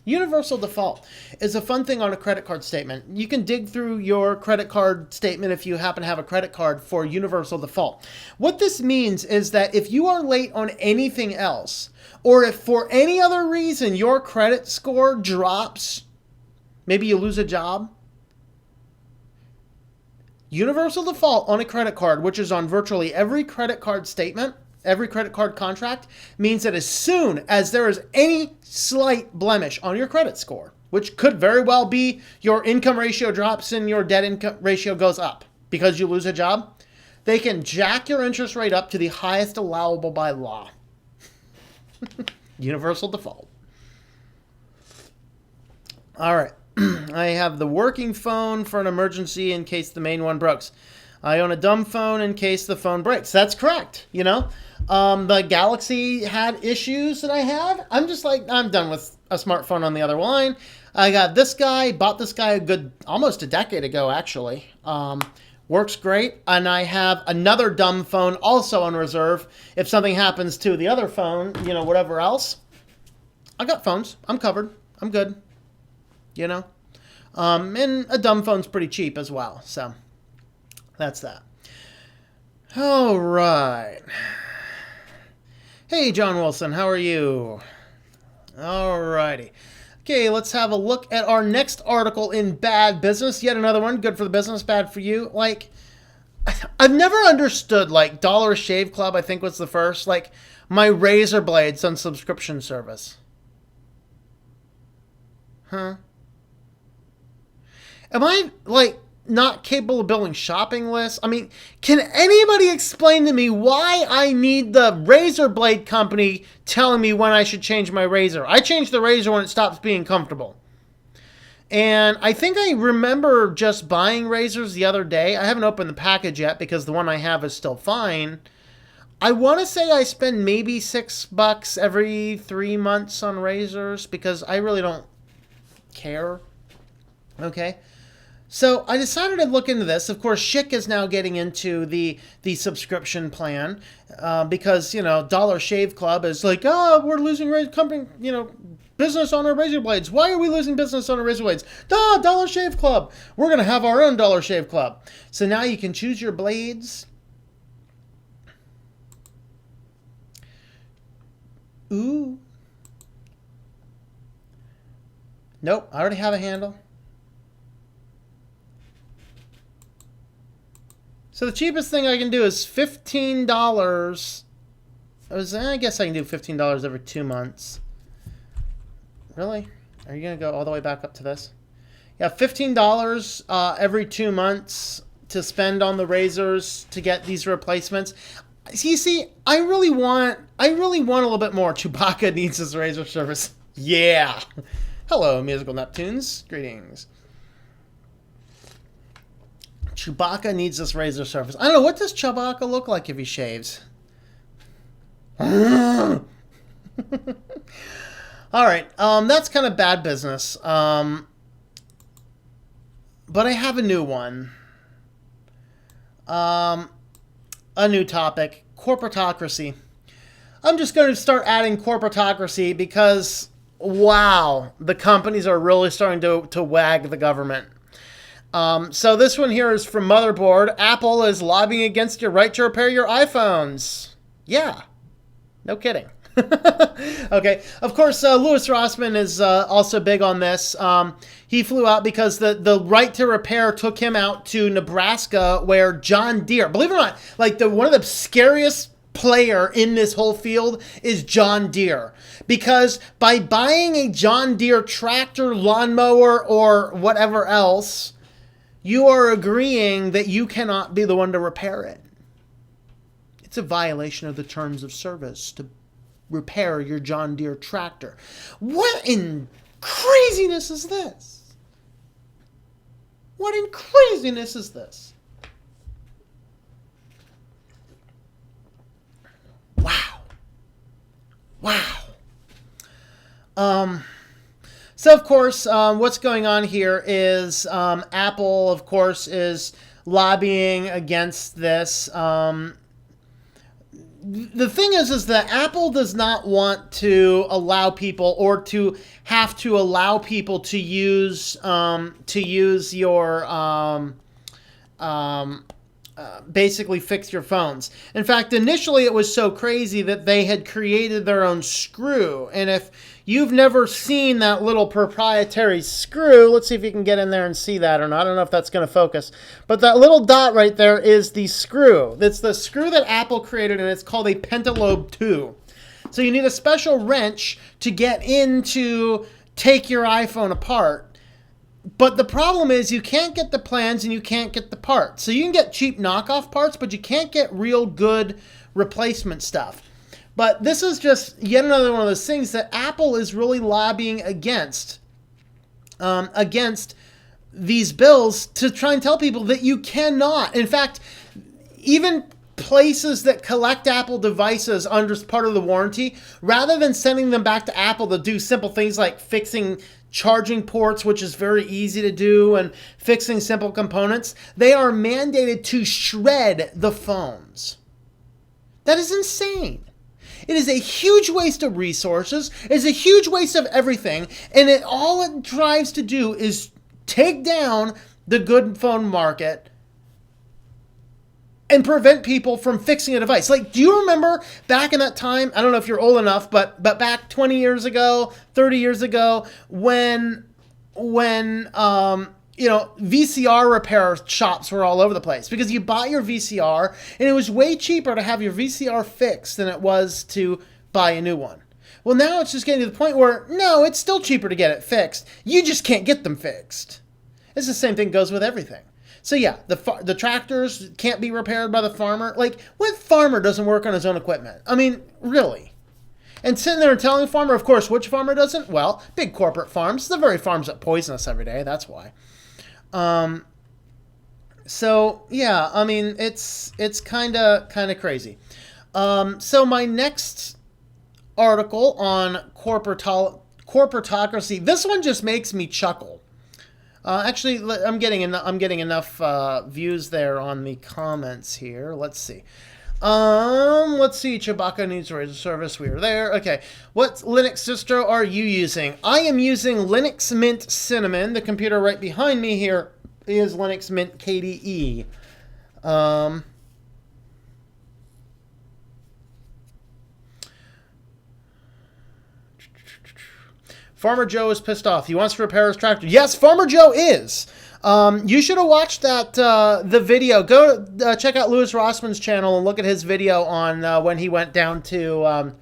Speaker 1: Universal default is a fun thing on a credit card statement. You can dig through your credit card statement if you happen to have a credit card for universal default. What this means is that if you are late on anything else, or if for any other reason your credit score drops, maybe you lose a job, universal default on a credit card, which is on virtually every credit card statement, every credit card contract, means that as soon as there is any slight blemish on your credit score, which could very well be your income ratio drops and your debt income ratio goes up because you lose a job, they can jack your interest rate up to the highest allowable by law. Universal default. All right. I have the working phone for an emergency in case the main one breaks. I own a dumb phone in case the phone breaks. That's correct. You know, the Galaxy had issues that I had. I'm just like, I'm done with a smartphone on the other line. I got this guy, bought this guy almost a decade ago, actually. Works great. And I have another dumb phone also on reserve. If something happens to the other phone, you know, whatever else. I got phones. I'm covered. I'm good. You know? And a dumb phone's pretty cheap as well. So that's that. All right. Hey, John Wilson, how are you? All righty. Okay, let's have a look at our next article in Bad Business. Yet another one. Good for the business, bad for you. Like, I've never understood, like, Dollar Shave Club, I think was the first. Like, my razor blades on subscription service. Huh? Am I, like, not capable of building shopping lists? I mean, can anybody explain to me why I need the razor blade company telling me when I should change my razor? I change the razor when it stops being comfortable. And I think I remember just buying razors the other day. I haven't opened the package yet because the one I have is still fine. I want to say I spend maybe $6 every 3 months on razors because I really don't care. Okay. So I decided to look into this. Of course, Schick is now getting into the subscription plan because, you know, Dollar Shave Club is like, oh, we're losing company, you know, business on our razor blades. Why are we losing business on our razor blades? Dollar Shave Club. We're going to have our own Dollar Shave Club. So now you can choose your blades. Ooh. Nope, I already have a handle. So the cheapest thing I can do is $15. I guess I can do $15 every 2 months. Really? Are you going to go all the way back up to this? Yeah, $15 every 2 months to spend on the razors to get these replacements. You see, I really want a little bit more. Chewbacca needs his razor service. Yeah. Hello, musical Neptunes. Greetings. Chewbacca needs this razor surface. I don't know, what does Chewbacca look like if he shaves? All right, that's kind of bad business. But I have a new one. A new topic, corporatocracy. I'm just going to start adding corporatocracy because, wow, the companies are really starting to wag the government. So this one here is from Motherboard. Apple is lobbying against your right to repair your iPhones. Yeah. No kidding. Okay. Of course, Louis Rossmann is also big on this. He flew out because the right to repair took him out to Nebraska where John Deere, believe it or not, like one of the scariest player in this whole field is John Deere. Because by buying a John Deere tractor, lawnmower, or whatever else, you are agreeing that you cannot be the one to repair it. It's a violation of the terms of service to repair your John Deere tractor. What in craziness is this? What in craziness is this? Wow. So, of course, what's going on here is Apple, of course, is lobbying against this. The thing is that Apple does not want to allow people or to have to allow people to use your basically fix your phones. In fact, initially it was so crazy that they had created their own screw. And if you've never seen that little proprietary screw, let's see if you can get in there and see that or not. I don't know if that's going to focus. But that little dot right there is the screw. It's the screw that Apple created, and it's called a pentalobe 2. So you need a special wrench to get in to take your iPhone apart. But the problem is you can't get the plans and you can't get the parts. So you can get cheap knockoff parts, but you can't get real good replacement stuff. But this is just yet another one of those things that Apple is really lobbying against these bills to try and tell people that you cannot. In fact, even places that collect Apple devices under part of the warranty, rather than sending them back to Apple to do simple things like fixing charging ports, which is very easy to do, and fixing simple components, they are mandated to shred the phones. That is insane. It is a huge waste of resources. It is a huge waste of everything. And all it tries to do is take down the good phone market and prevent people from fixing a device. Like, do you remember back in that time? I don't know if you're old enough, but back 20 years ago, 30 years ago, when VCR repair shops were all over the place because you bought your VCR and it was way cheaper to have your VCR fixed than it was to buy a new one. Well, now it's just getting to the point where, no, it's still cheaper to get it fixed. You just can't get them fixed. It's the same thing goes with everything. So yeah, the tractors can't be repaired by the farmer. Like, what farmer doesn't work on his own equipment? I mean, really? And sitting there and telling the farmer, of course, which farmer doesn't? Well, big corporate farms, the very farms that poison us every day. That's why. So yeah, I mean, it's kind of crazy. So my next article on corporatocracy, this one just makes me chuckle. Actually, I'm getting enough views there on the comments here. Let's see. Chewbacca needs a service. We are there. Okay. What Linux distro are you using? I am using Linux Mint Cinnamon. The computer right behind me here is Linux Mint KDE. Farmer Joe is pissed off. He wants to repair his tractor. Yes, Farmer Joe is. You should have watched that the video. Go check out Louis Rossman's channel and look at his video on when he went down to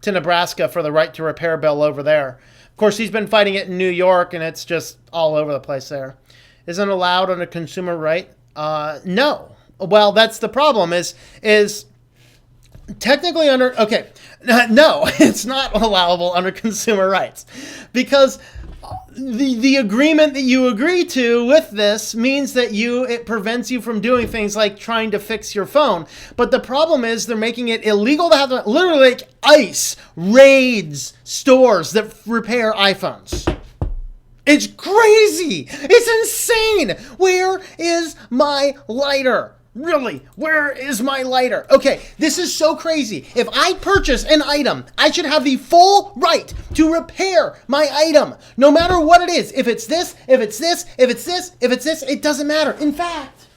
Speaker 1: Nebraska for the right to repair bill over there. Of course, he's been fighting it in New York, and it's just all over the place there. Isn't allowed under consumer right? No. Well, that's the problem. Is technically under... Okay. No, it's not allowable under consumer rights because the agreement that you agree to with this means that it prevents you from doing things like trying to fix your phone. But the problem is they're making it illegal to have literally like ICE raids stores that repair iPhones. It's crazy. It's insane. Where is my lighter? Really, where is my lighter? Okay, this is so crazy. If I purchase an item, I should have the full right to repair my item, no matter what it is. If it's this, if it's this, if it's this, if it's this, it doesn't matter. In fact,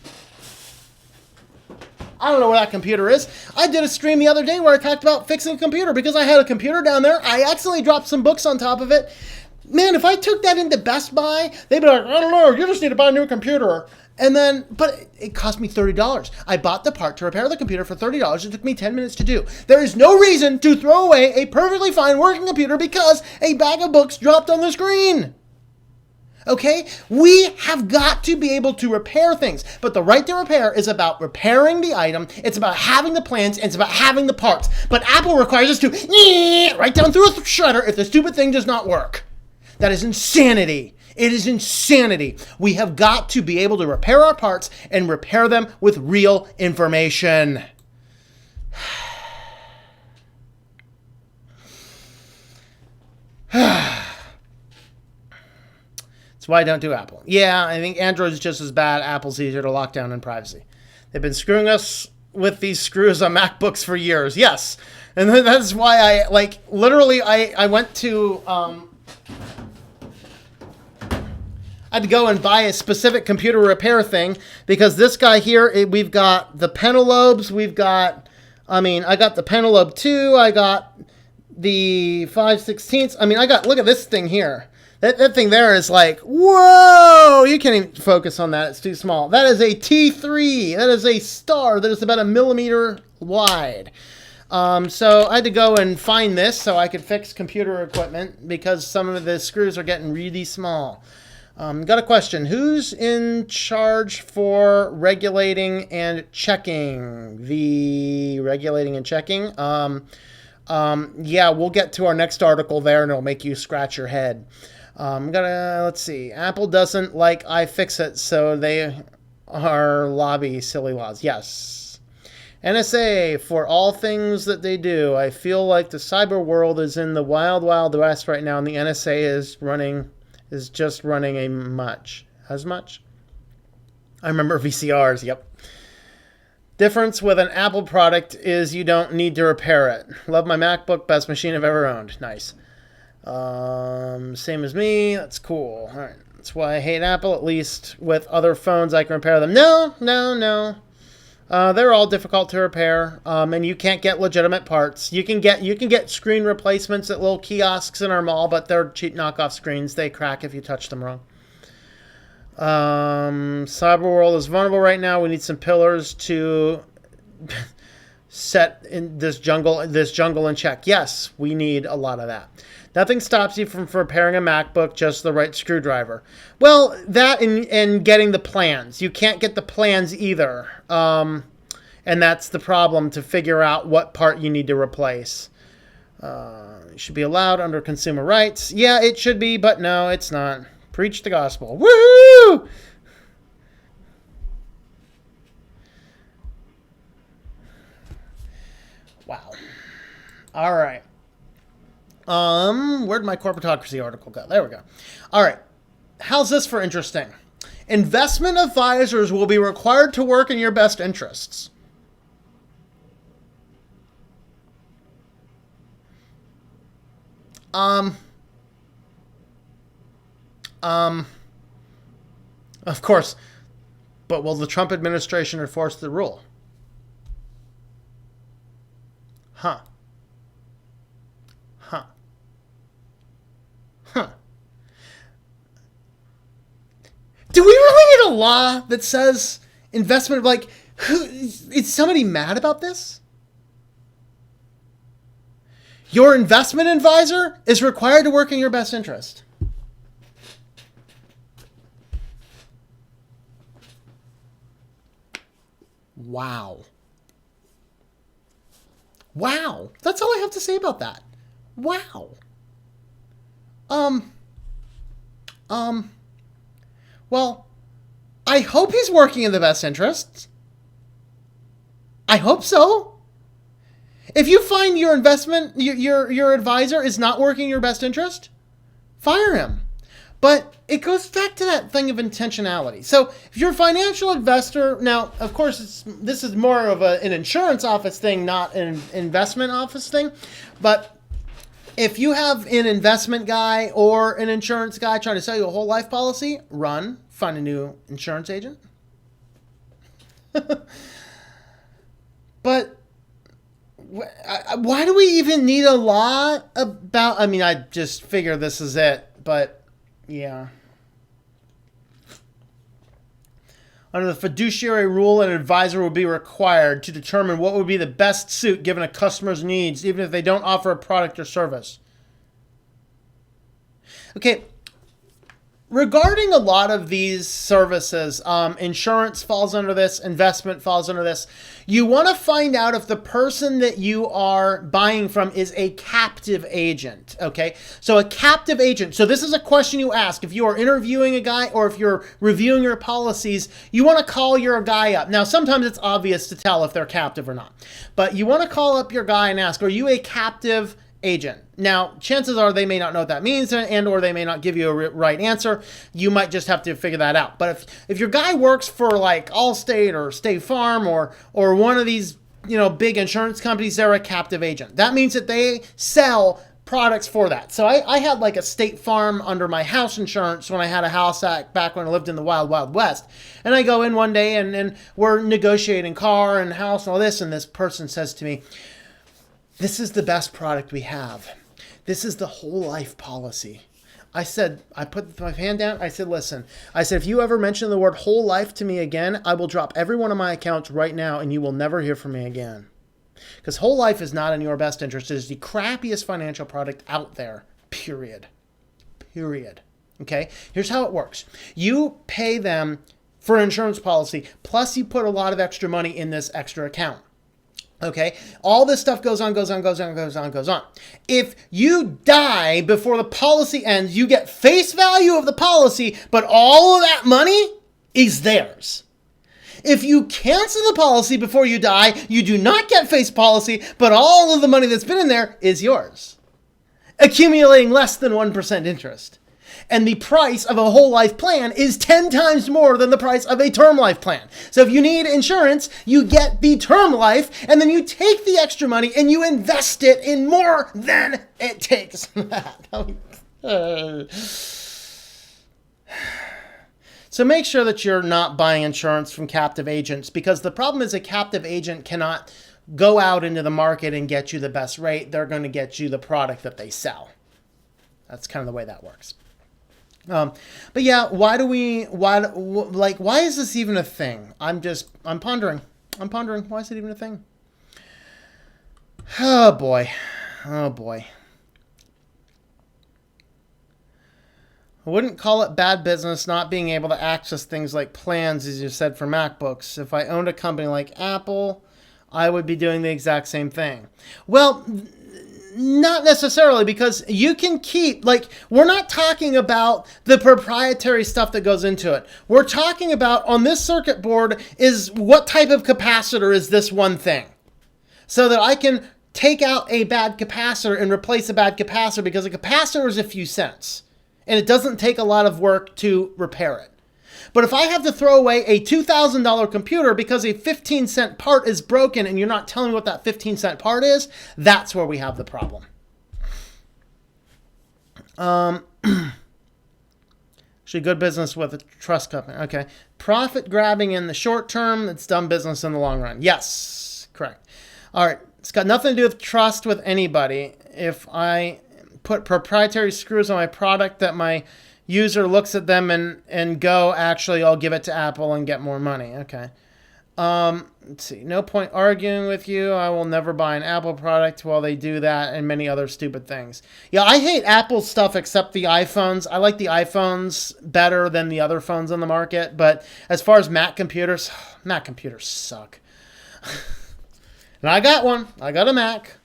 Speaker 1: I don't know where that computer is. I did a stream the other day where I talked about fixing a computer because I had a computer down there. I accidentally dropped some books on top of it. Man, if I took that into Best Buy, they'd be like, I don't know, you just need to buy a new computer. But it cost me $30. I bought the part to repair the computer for $30. It took me 10 minutes to do. There is no reason to throw away a perfectly fine working computer because a bag of books dropped on the screen. Okay? We have got to be able to repair things. But the right to repair is about repairing the item. It's about having the plans. And it's about having the parts. But Apple requires us to right down through a shredder if the stupid thing does not work. That is insanity. It is insanity. We have got to be able to repair our parts and repair them with real information. That's why I don't do Apple. Yeah, I think Android is just as bad. Apple's easier to lock down in privacy. They've been screwing us with these screws on MacBooks for years. Yes. And that's why I went to... I had to go and buy a specific computer repair thing because this guy here, we've got the Pentalobes, I got the Pentalobe 2, I got the 5/16. Look at this thing here. That thing there is like, whoa, you can't even focus on that. It's too small. That is a T3. That is a star that is about 1 millimeter wide. So I had to go and find this so I could fix computer equipment because some of the screws are getting really small. Got a question. Who's in charge for regulating and checking? Yeah, we'll get to our next article there, and it'll make you scratch your head. Let's see. Apple doesn't like iFixit, so they are lobby silly laws. Yes. NSA, for all things that they do, I feel like the cyber world is in the wild, wild west right now, and the NSA is just running as much. I remember VCRs, yep. Difference with an Apple product is you don't need to repair it. Love my MacBook, best machine I've ever owned. Nice. Same as me, that's cool. All right. That's why I hate Apple, at least with other phones I can repair them. No. They're all difficult to repair, and you can't get legitimate parts. You can get screen replacements at little kiosks in our mall, but they're cheap knockoff screens. They crack if you touch them wrong. Cyber world is vulnerable right now. We need some pillars to set in this jungle in check. Yes, we need a lot of that. Nothing stops you from repairing a MacBook, just the right screwdriver. Well, that and getting the plans. You can't get the plans either. And that's the problem, to figure out what part you need to replace. It should be allowed under consumer rights. Yeah, it should be, but no, it's not. Preach the gospel. Woohoo! Wow. All right. Where'd my Corporatocracy article go? There we go. All right. How's this for interesting? Investment advisors will be required to work in your best interests. Of course. But will the Trump administration enforce the rule? Huh. Do we really need a law that says investment, like, is somebody mad about this? Your investment advisor is required to work in your best interest. Wow. That's all I have to say about that. Wow. Well, I hope he's working in the best interests. I hope so. If you find your your advisor is not working in your best interest, fire him. But it goes back to that thing of intentionality. So if you're a financial investor, now, of course, this is more of an insurance office thing, not an investment office thing. But if you have an investment guy or an insurance guy trying to sell you a whole life policy, find a new insurance agent. But why do we even need a law about, I mean, I just figure this is it, but yeah. Under the fiduciary rule, an advisor will be required to determine what would be the best suit given a customer's needs, even if they don't offer a product or service. Okay. Regarding a lot of these services, insurance falls under this, investment falls under this. You want to find out if the person that you are buying from is a captive agent, okay? So a captive agent. So this is a question you ask. If you are interviewing a guy or if you're reviewing your policies, you want to call your guy up. Now, sometimes it's obvious to tell if they're captive or not. But you want to call up your guy and ask, are you a captive agent? Now, chances are they may not know what that means or they may not give you a right answer. You might just have to figure that out. But if your guy works for like Allstate or State Farm or one of these, big insurance companies, they're a captive agent. That means that they sell products for that. So I had like a State Farm under my house insurance when I had a house back when I lived in the wild, wild west. And I go in one day and we're negotiating car and house and all this. And this person says to me, "This is the best product we have. This is the whole life policy." I put my hand down. I said, listen, if you ever mention the word whole life to me again, I will drop every one of my accounts right now and you will never hear from me again. Because whole life is not in your best interest. It is the crappiest financial product out there, period. Okay? Here's how it works. You pay them for an insurance policy, plus you put a lot of extra money in this extra account. Okay, all this stuff goes on, goes on, goes on, goes on, goes on. If you die before the policy ends, you get face value of the policy, but all of that money is theirs. If you cancel the policy before you die, you do not get face policy, but all of the money that's been in there is yours, accumulating less than 1% interest. And the price of a whole life plan is 10 times more than the price of a term life plan. So if you need insurance, you get the term life, and then you take the extra money and you invest it in more than it takes. So make sure that you're not buying insurance from captive agents, because the problem is a captive agent cannot go out into the market and get you the best rate. They're going to get you the product that they sell. That's kind of the way that works. But yeah, why is this even a thing? I'm pondering. Why is it even a thing? Oh boy. I wouldn't call it bad business not being able to access things like plans, as you said, for MacBooks. If I owned a company like Apple, I would be doing the exact same thing. Well, not necessarily, because you can keep, we're not talking about the proprietary stuff that goes into it. We're talking about, on this circuit board, is what type of capacitor is this one thing, so that I can take out a bad capacitor and replace a bad capacitor, because a capacitor is a few cents and it doesn't take a lot of work to repair it. But if I have to throw away a $2,000 computer because a 15-cent part is broken and you're not telling me what that 15-cent part is, that's where we have the problem. Actually, good business with a trust company. Okay. Profit grabbing in the short term, it's dumb business in the long run. Yes, correct. All right. It's got nothing to do with trust with anybody. If I put proprietary screws on my product that my user looks at them and go, actually, I'll give it to Apple and get more money. Okay. Let's see. No point arguing with you. I will never buy an Apple product while they do that and many other stupid things. Yeah, I hate Apple stuff except the iPhones. I like the iPhones better than the other phones on the market. But as far as Mac computers suck. And I got one. I got a Mac.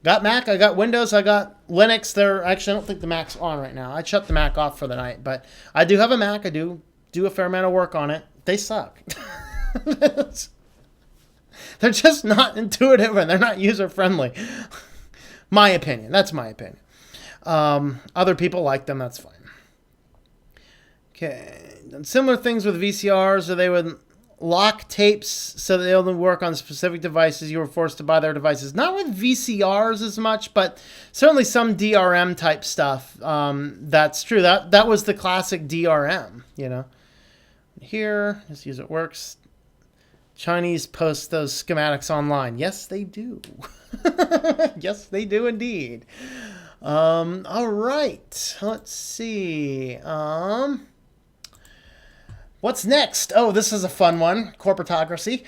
Speaker 1: Got Mac, I got Windows, I got Linux. Actually, I don't think the Mac's on right now. I shut the Mac off for the night, but I do have a Mac. I do a fair amount of work on it. They suck. They're just not intuitive and they're not user-friendly. My opinion. That's my opinion. Other people like them. That's fine. Okay. Similar things with VCRs, or they would lock tapes so that they only work on specific devices. You were forced to buy their devices. Not with VCRs as much, but certainly some DRM type stuff. That's true. That was the classic DRM, you know. Here, just use it works. Chinese post those schematics online. Yes, they do. Yes, they do indeed. All right. Let's see. What's next? Oh, this is a fun one. Corporatocracy.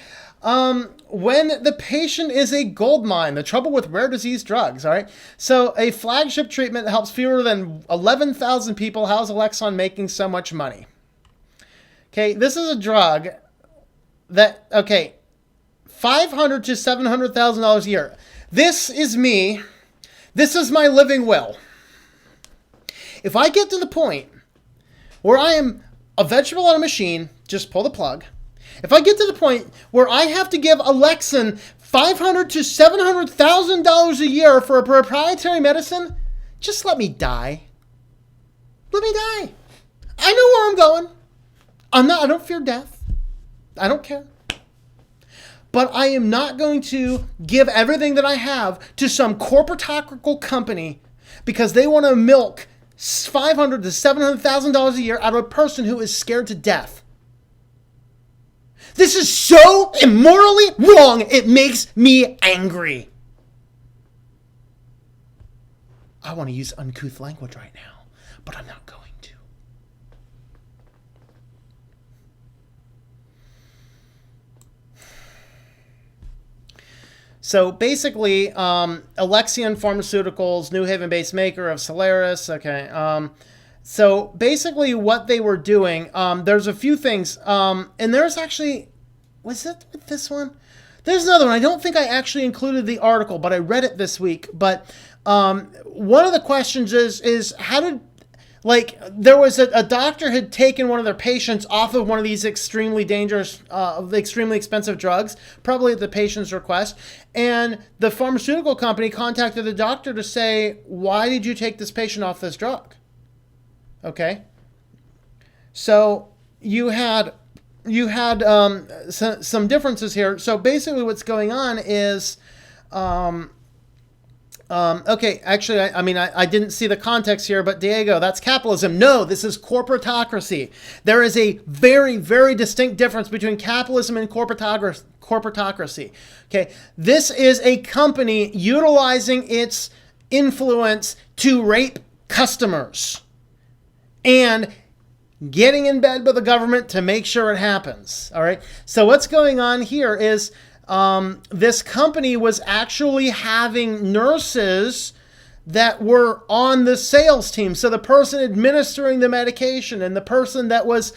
Speaker 1: When the patient is a gold mine, the trouble with rare disease drugs, all right? So a flagship treatment that helps fewer than 11,000 people. How's Alexon making so much money? Okay, this is a drug that, $500,000 to $700,000 a year. This is me. This is my living will. If I get to the point where I am a vegetable on a machine, just pull the plug. If I get to the point where I have to give Alexon $500,000 to $700,000 a year for a proprietary medicine, just let me die. Let me die. I know where I'm going. I don't fear death. I don't care. But I am not going to give everything that I have to some corporatocracy company because they want to milk $500,000 to $700,000 a year out of a person who is scared to death. This is so immorally wrong, it makes me angry. I want to use uncouth language right now, but I'm not going to. So basically, Alexion Pharmaceuticals, New Haven-based maker of Solaris. Okay. So basically what they were doing, there's a few things. And there's actually, was it with this one? There's another one. I don't think I actually included the article, but I read it this week. But one of the questions is how did, like, there was a doctor had taken one of their patients off of one of these extremely dangerous, extremely expensive drugs, probably at the patient's request. And the pharmaceutical company contacted the doctor to say, why did you take this patient off this drug? Okay. So you had some differences here. So basically what's going on is, okay, actually, I didn't see the context here, but Diego, that's capitalism. No, this is corporatocracy. There is a very, very distinct difference between capitalism and corporatocracy. Okay, this is a company utilizing its influence to rape customers and getting in bed with the government to make sure it happens. All right. So what's going on here is this company was actually having nurses that were on the sales team. So the person administering the medication and the person that was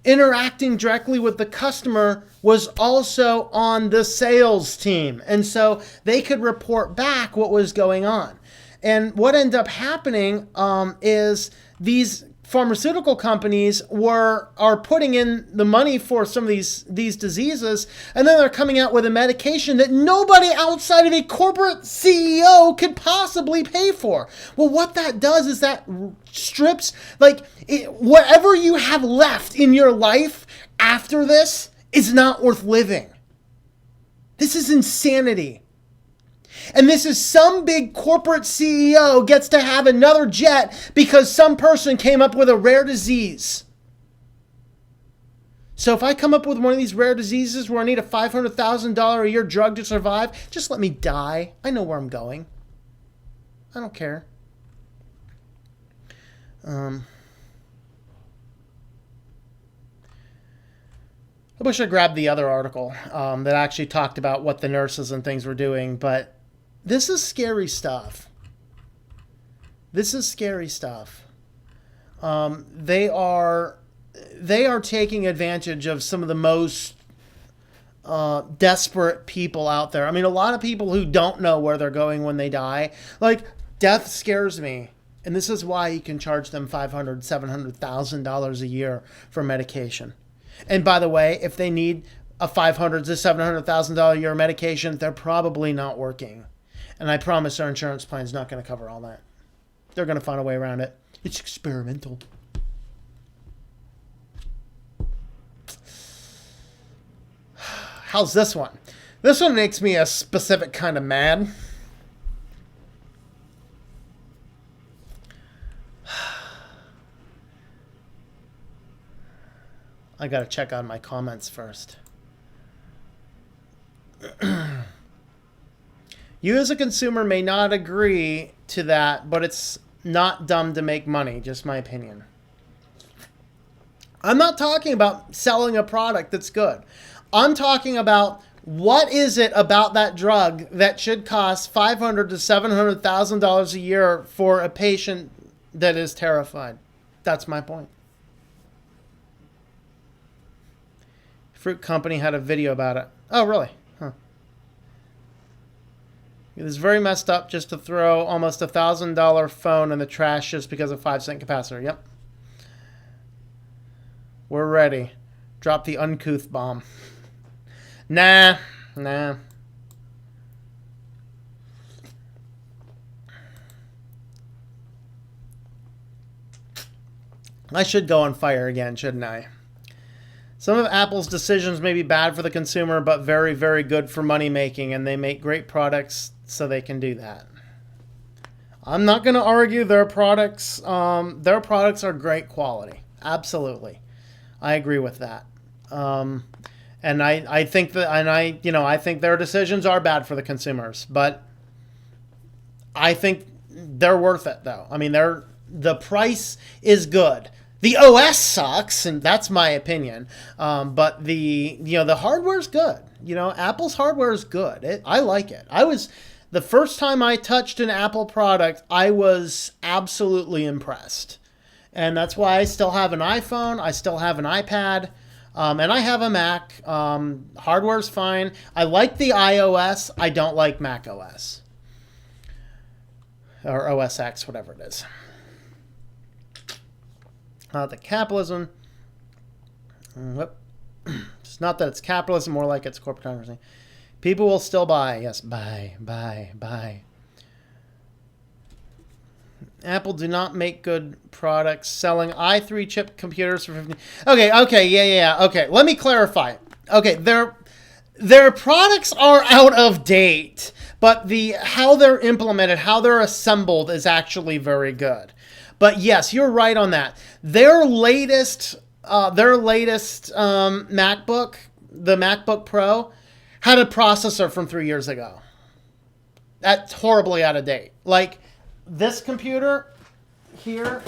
Speaker 1: interacting directly with the customer was also on the sales team. And so they could report back what was going on. And what ended up happening is these pharmaceutical companies are putting in the money for some of these diseases, and then they're coming out with a medication that nobody outside of a corporate CEO could possibly pay for. Well, what that does is that strips, whatever you have left in your life after this is not worth living. This is insanity. And this is some big corporate CEO gets to have another jet because some person came up with a rare disease. So if I come up with one of these rare diseases where I need a $500,000 a year drug to survive, just let me die. I know where I'm going. I don't care. I wish I grabbed the other article that actually talked about what the nurses and things were doing, but this is scary stuff. This is scary stuff. They are taking advantage of some of the most desperate people out there. I mean, a lot of people who don't know where they're going when they die. Like, death scares me. And this is why you can charge them $500,000, $700,000 a year for medication. And by the way, if they need a $500,000 to $700,000 a year medication, they're probably not working. And I promise our insurance plan is not going to cover all that. They're going to find a way around it. It's experimental. How's this one? This one makes me a specific kind of mad. I got to check on my comments first. You as a consumer may not agree to that, but it's not dumb to make money. Just my opinion. I'm not talking about selling a product that's good. I'm talking about what is it about that drug that should cost $500,000 to $700,000 a year for a patient that is terrified. That's my point. Fruit Company had a video about it. Oh, really? Huh. It is very messed up just to throw almost $1,000 phone in the trash just because of 5-cent capacitor. Yep. We're ready. Drop the uncouth bomb. Nah. I should go on fire again, shouldn't I? Some of Apple's decisions may be bad for the consumer, but very, very good for money making, and they make great products so they can do that. I'm not going to argue their products. Their products are great quality. Absolutely. I agree with that. And I think that, and I think their decisions are bad for the consumers, but I think they're worth it though. I mean, the price is good. The OS sucks, and that's my opinion. But the hardware's good. Apple's hardware is good. I like it. The first time I touched an Apple product, I was absolutely impressed. And that's why I still have an iPhone. I still have an iPad. And I have a Mac. Hardware's fine. I like the iOS. I don't like Mac OS. Or OS X, whatever it is. The capitalism. It's not that it's capitalism, more like it's corporatocracy. People will still buy. Yes, buy. Apple do not make good products, selling i3 chip computers for 50. Okay, yeah. Okay, let me clarify. Okay, their products are out of date, but how they're implemented, how they're assembled is actually very good. But yes, you're right on that. Their latest MacBook, the MacBook Pro, had a processor from 3 years ago. That's horribly out of date. Like, this computer here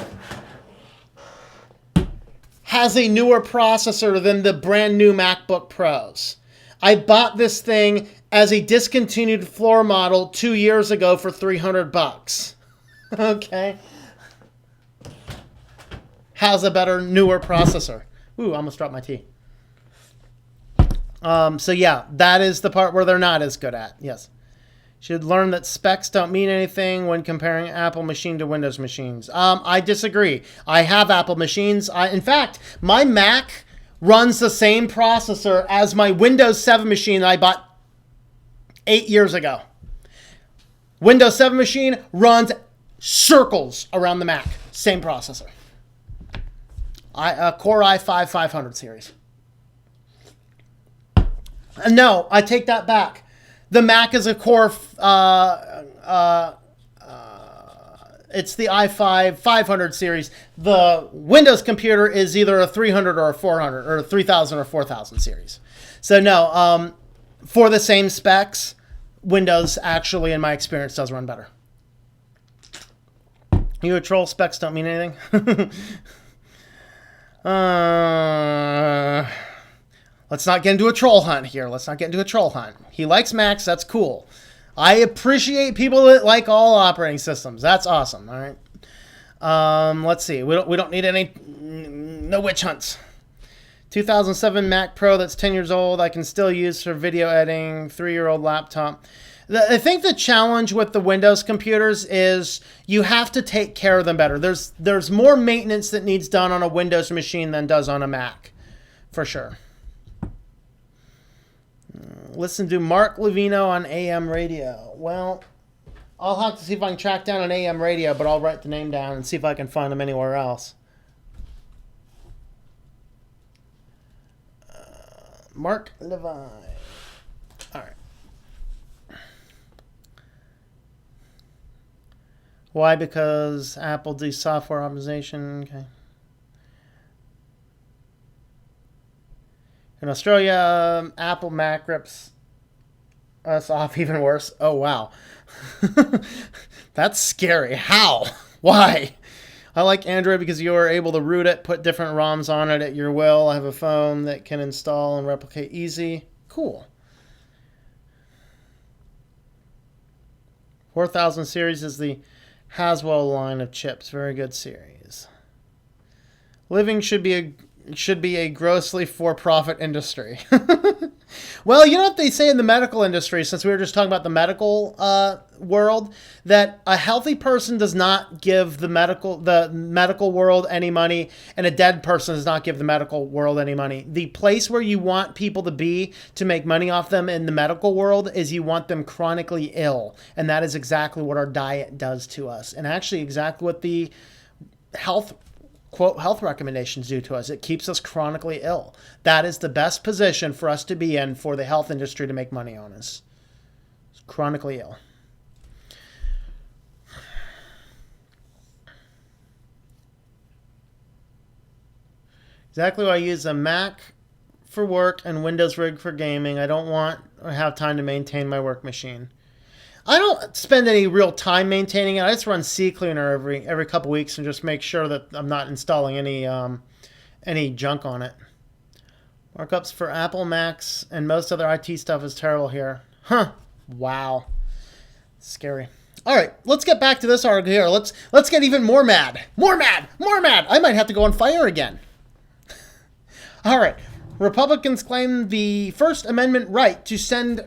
Speaker 1: has a newer processor than the brand new MacBook Pros. I bought this thing as a discontinued floor model 2 years ago for $300. Okay. Has a better, newer processor. Ooh, I almost dropped my tea. So yeah, that is the part where they're not as good at. Yes. Should learn that specs don't mean anything when comparing Apple machine to Windows machines. I disagree. I have Apple machines. In fact, my Mac runs the same processor as my Windows 7 machine that I bought 8 years ago. Windows 7 machine runs circles around the Mac. Same processor. Core i5 500 series. No, I take that back. The Mac is a Core, it's the i5 500 series. The Windows computer is either a 300 or a 400, or a 3000 or 4000 series. So no, for the same specs, Windows actually, in my experience, does run better. You a troll? Specs don't mean anything. Let's not get into a troll hunt here. He likes Macs. That's cool. I appreciate people that like all operating systems. That's awesome. All right. Let's see. We don't need any no witch hunts. 2007 Mac Pro that's 10 years old. I can still use for video editing. 3-year-old laptop. I think the challenge with the Windows computers is you have to take care of them better. There's more maintenance that needs done on a Windows machine than does on a Mac, for sure. Listen to Mark Levino on AM radio. Well, I'll have to see if I can track down an AM radio, but I'll write the name down and see if I can find him anywhere else. Mark Levine. All right. Why? Because Apple does software optimization. Okay. In Australia, Apple Mac rips us off even worse. Oh, wow. That's scary. How? Why? I like Android because you are able to root it, put different ROMs on it at your will. I have a phone that can install and replicate easy. Cool. 4000 series is the Haswell line of chips. Very good series. Living should be a grossly for-profit industry. Well, you know what they say in the medical industry, since we were just talking about the medical world, that a healthy person does not give the medical world any money, and a dead person does not give the medical world any money. The place where you want people to be to make money off them in the medical world is you want them chronically ill, and that is exactly what our diet does to us, and actually exactly what the health recommendations do to us. It keeps us chronically ill. That is the best position for us to be in for the health industry to make money on us. It's chronically ill. Exactly why I use a Mac for work and Windows Rig for gaming. I don't want or have time to maintain my work machine. I don't spend any real time maintaining it. I just run CCleaner every couple weeks and just make sure that I'm not installing any junk on it. Markups for Apple Macs and most other IT stuff is terrible here. Huh. Wow. Scary. All right, let's get back to this article here. Let's get even more mad. More mad. I might have to go on fire again. All right. Republicans claim the First Amendment right to send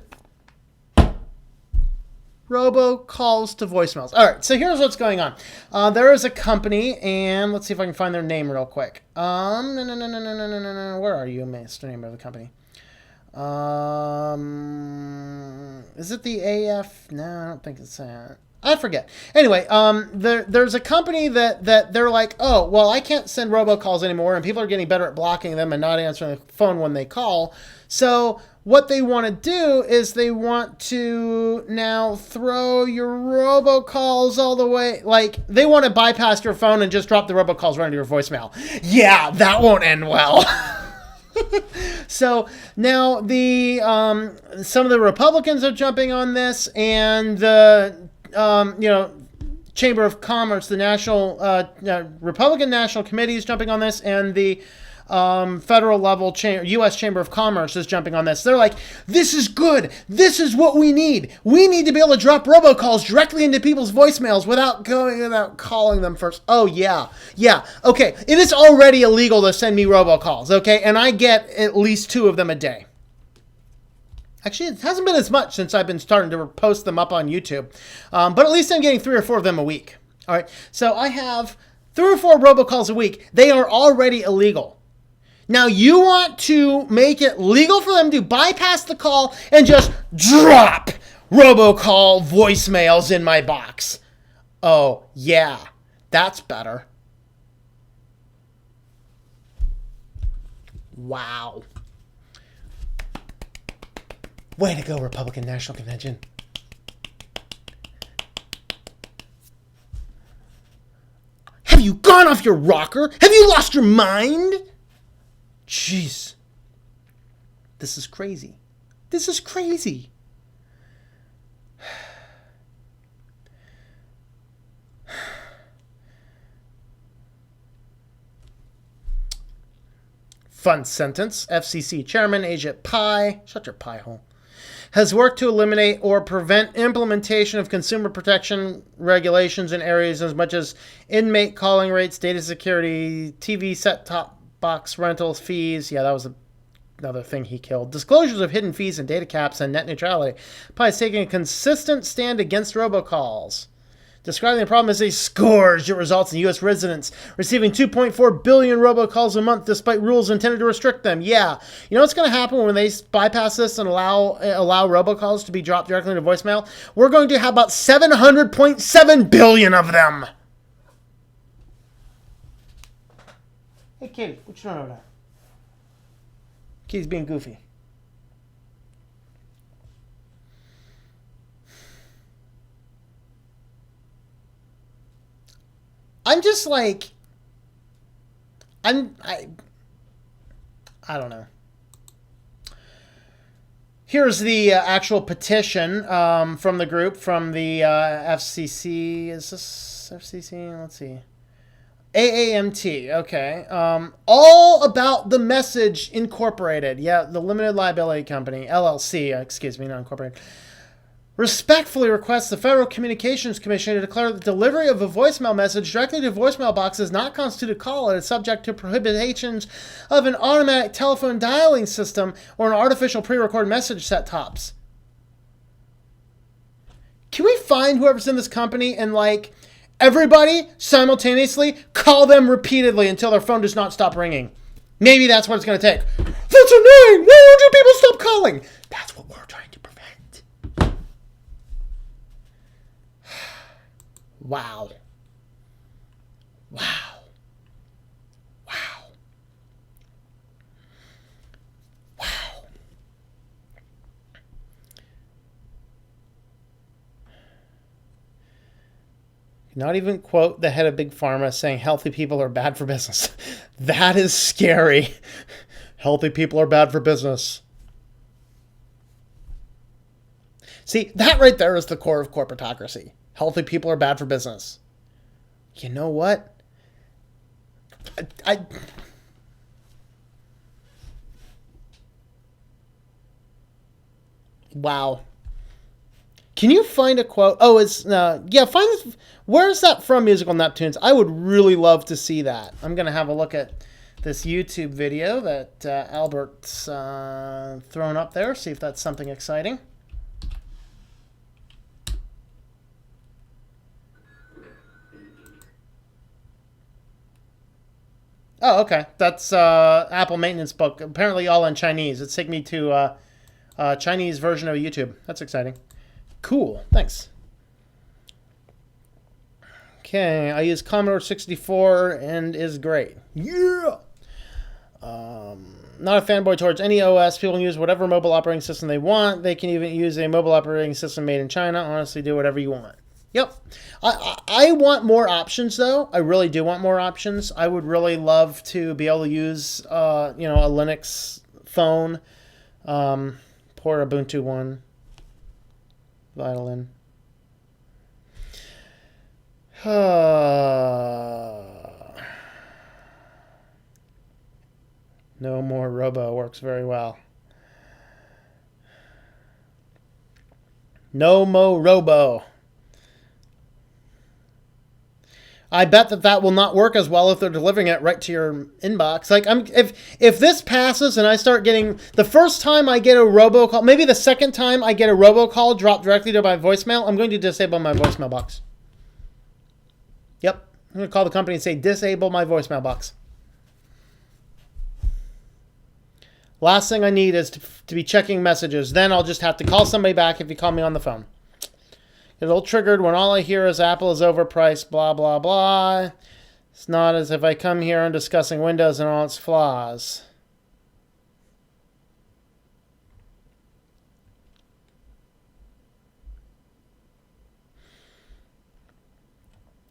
Speaker 1: robocalls to voicemails. All right, so here's what's going on. There is a company, and let's see if I can find their name real quick. Where are you, Mr. Name of the company? Is it the AF? No, I don't think it's that. I forget. Anyway, there's a company that they're like, oh, well, I can't send robocalls anymore, and people are getting better at blocking them and not answering the phone when they call. So what they want to do is they want to now throw your robocalls all the way. Like, they want to bypass your phone and just drop the robocalls right into your voicemail. Yeah, that won't end well. So now some of the Republicans are jumping on this, and the Chamber of Commerce, the National Republican National Committee is jumping on this, and the federal level U.S. Chamber of Commerce is jumping on this. They're like, this is good. This is what we need. We need to be able to drop robocalls directly into people's voicemails without calling them first. Oh, yeah. Yeah. Okay. It is already illegal to send me robocalls. Okay. And I get at least 2 of them a day. Actually, it hasn't been as much since I've been starting to post them up on YouTube. But at least I'm getting 3 or 4 of them a week. All right. So I have 3 or 4 robocalls a week. They are already illegal. Now you want to make it legal for them to bypass the call and just drop robocall voicemails in my box. Oh, yeah. That's better. Wow. Way to go, Republican National Convention. Have you gone off your rocker? Have you lost your mind? Jeez. This is crazy. This is crazy. Fun sentence. FCC Chairman Ajit Pai, shut your pie hole, has worked to eliminate or prevent implementation of consumer protection regulations in areas as much as inmate calling rates, data security, TV set-top box rentals, fees. Yeah, that was another thing he killed. Disclosures of hidden fees and data caps and net neutrality. Pai is taking a consistent stand against robocalls, describing the problem as a scourge. It results in U.S. residents receiving 2.4 billion robocalls a month despite rules intended to restrict them. Yeah. You know what's going to happen when they bypass this and allow robocalls to be dropped directly into voicemail? We're going to have about 700.7 billion of them. Hey, Kitty, what you doing over there? Kitty's being goofy. I'm just like, I don't know. Here's the actual petition from the group, from the FCC. Is this FCC? Let's see. AAMT, okay. All About the Message Incorporated. Yeah, the Limited Liability Company, LLC, excuse me, not incorporated. Respectfully requests the Federal Communications Commission to declare the delivery of a voicemail message directly to voicemail boxes not constitute a call and is subject to prohibitions of an automatic telephone dialing system or an artificial pre-recorded message set-tops. Can we find whoever's in this company and, like, everybody simultaneously call them repeatedly until their phone does not stop ringing? Maybe that's what it's going to take. That's annoying! Why won't you people stop calling? That's what we're trying to prevent. Wow. Wow. Wow. Wow. Not even quote the head of Big Pharma saying healthy people are bad for business. That is scary. Healthy people are bad for business. See, that right there is the core of corporatocracy. Healthy people are bad for business. You know what? Wow. Can you find a quote? Oh, it's find this. Where's that from? Musical Neptunes. I would really love to see that. I'm gonna have a look at this YouTube video that Albert's thrown up there. See if that's something exciting. Oh, okay. That's Apple maintenance book. Apparently all in Chinese. It's taking me to Chinese version of YouTube. That's exciting. Cool. Thanks. Okay, I use Commodore 64 and is great. Yeah! Not a fanboy towards any OS. People can use whatever mobile operating system they want. They can even use a mobile operating system made in China. Honestly, do whatever you want. Yep. I want more options, though. I really do want more options. I would really love to be able to use, a Linux phone. Poor Ubuntu one. Violin. No more Robo works very well. No more Robo. I bet that will not work as well if they're delivering it right to your inbox. Like, if this passes and I start getting the first time I get a robocall, maybe the second time I get a robocall dropped directly to my voicemail, I'm going to disable my voicemail box. Yep, I'm going to call the company and say disable my voicemail box. Last thing I need is to be checking messages. Then I'll just have to call somebody back if you call me on the phone. It'll triggered when all I hear is Apple is overpriced, blah, blah, blah. It's not as if I come here and discussing Windows and all its flaws.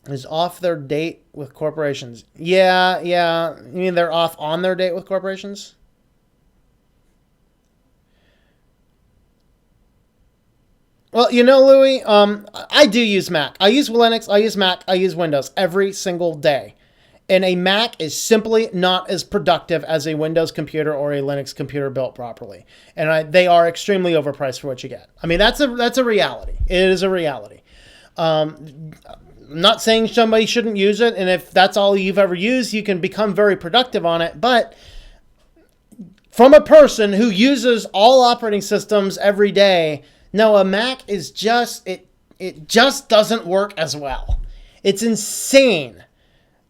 Speaker 1: Is off their date with corporations. Yeah. You mean they're off on their date with corporations? Well, Louis, I do use Mac. I use Linux, I use Mac, I use Windows every single day. And a Mac is simply not as productive as a Windows computer or a Linux computer built properly. And they are extremely overpriced for what you get. I mean, that's a reality. It is a reality. I'm not saying somebody shouldn't use it. And if that's all you've ever used, you can become very productive on it. But from a person who uses all operating systems every day, no, a Mac is just, it just doesn't work as well. It's insane.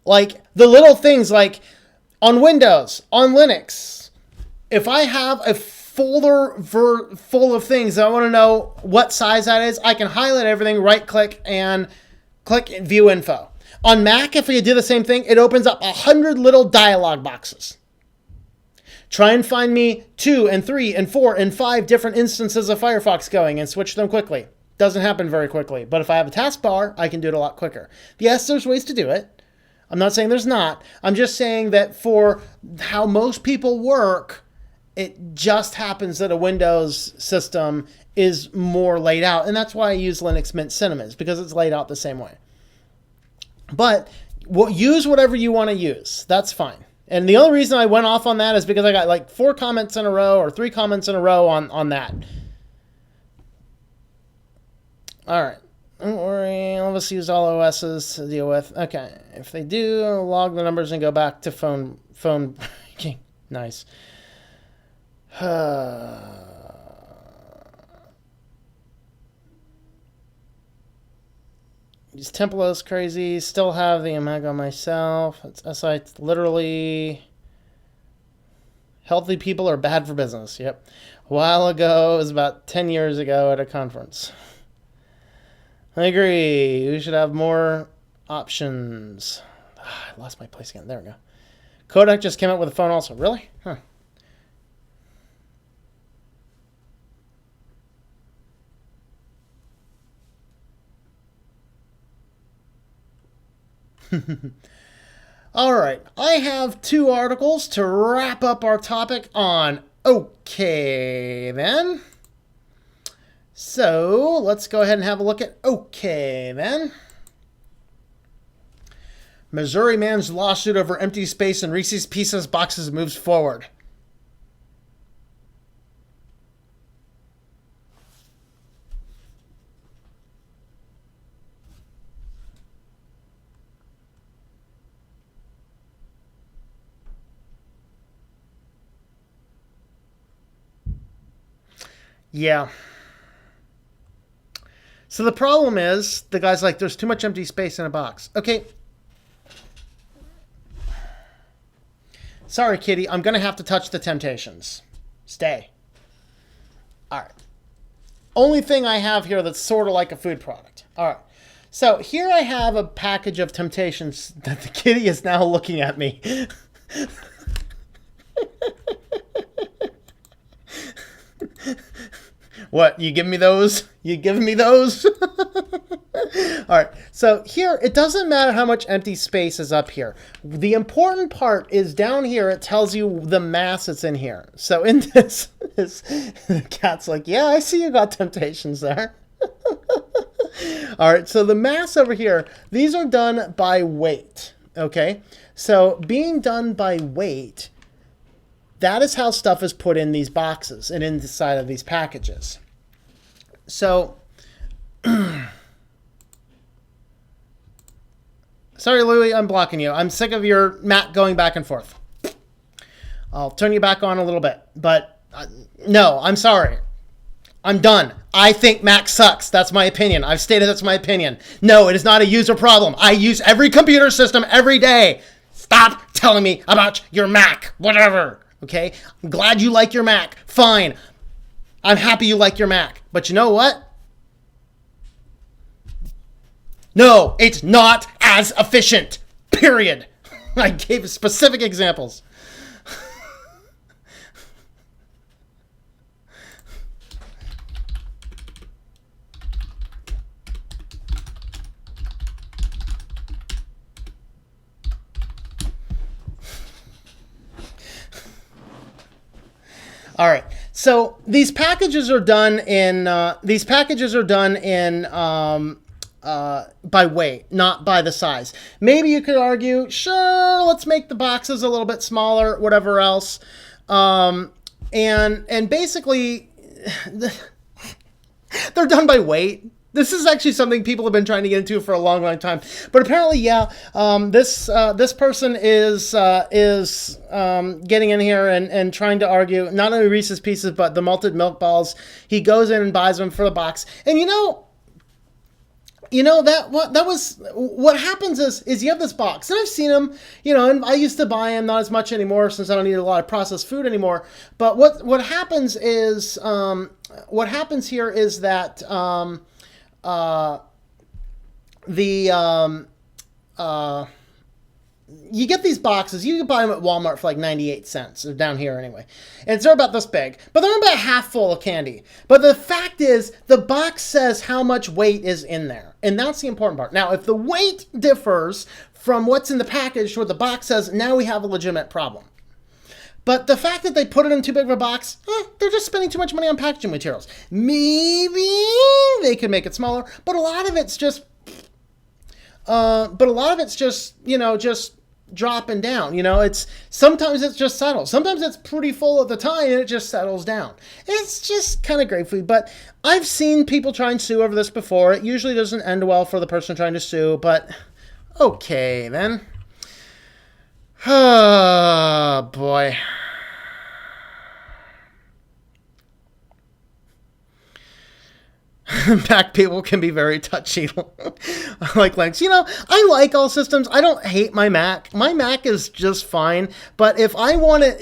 Speaker 1: Like, the little things like on Windows, on Linux, if I have a folder full of things that I want to know what size that is, I can highlight everything, right click, and click View Info. On Mac, if you do the same thing, it opens up 100 little dialog boxes. Try and find me 2 and 3 and 4 and 5 different instances of Firefox going and switch them quickly. Doesn't happen very quickly. But if I have a taskbar, I can do it a lot quicker. Yes, there's ways to do it. I'm not saying there's not. I'm just saying that for how most people work, it just happens that a Windows system is more laid out. And that's why I use Linux Mint Cinnamons, because it's laid out the same way. But use whatever you want to use. That's fine. And the only reason I went off on that is because I got like 4 comments in a row or 3 comments in a row on that. All right. Don't worry. All of us use all OSs to deal with. Okay. If they do, log the numbers and go back to phone. Nice. Use Templa's crazy. Still have the Omega myself. It's literally healthy people are bad for business. Yep. A while ago, it was about 10 years ago at a conference. I agree. We should have more options. I lost my place again. There we go. Codex just came out with a phone also. Really? Huh. All right, I have 2 articles to wrap up our topic on. Okay, then. So let's go ahead and have a look at okay, then. Missouri man's lawsuit over empty space in Reese's Pieces boxes moves forward. Yeah. So the problem is, the guy's like, there's too much empty space in a box. Okay. Sorry, kitty. I'm going to have to touch the Temptations. Stay. All right. Only thing I have here that's sort of like a food product. All right. So here I have a package of Temptations that the kitty is now looking at me. What? You give me those? You giving me those? All right. So here, it doesn't matter how much empty space is up here. The important part is down here. It tells you the mass that's in here. So in this, the cat's like, yeah, I see you got Temptations there. All right. So the mass over here, these are done by weight. Okay. So being done by weight, that is how stuff is put in these boxes and inside of these packages. So, sorry, Louie, I'm blocking you. I'm sick of your Mac going back and forth. I'll turn you back on a little bit. But no, I'm sorry. I'm done. I think Mac sucks. That's my opinion. I've stated that's my opinion. No, it is not a user problem. I use every computer system every day. Stop telling me about your Mac. Whatever. Okay? I'm glad you like your Mac. Fine. I'm happy you like your Mac. But you know what? No, it's not as efficient. Period. I gave specific examples. All right. So these packages are done in by weight, not by the size. Maybe you could argue, sure, let's make the boxes a little bit smaller, whatever else. And basically, they're done by weight. This is actually something people have been trying to get into for a long, long time. But apparently, yeah, this person is getting in here and trying to argue not only Reese's Pieces, but the malted milk balls. He goes in and buys them for the box. And what happens is you have this box, and I've seen them, and I used to buy them, not as much anymore since I don't eat a lot of processed food anymore. But what happens is here is that you get these boxes. You can buy them at Walmart for like 98 cents. They're down here anyway. And they're about this big. But they're about half full of candy. But the fact is, the box says how much weight is in there. And that's the important part. Now, if the weight differs from what's in the package to what the box says, now we have a legitimate problem. But the fact that they put it in too big of a box, they're just spending too much money on packaging materials. Maybe they could make it smaller, but a lot of it's just, just dropping down. Sometimes it's just settled. Sometimes it's pretty full at the time and it just settles down. It's just kind of grateful. But I've seen people try and sue over this before. It usually doesn't end well for the person trying to sue, but okay then. Oh, boy. Mac people can be very touchy. Like Linux. I like all systems. I don't hate my Mac. My Mac is just fine. But if I want it,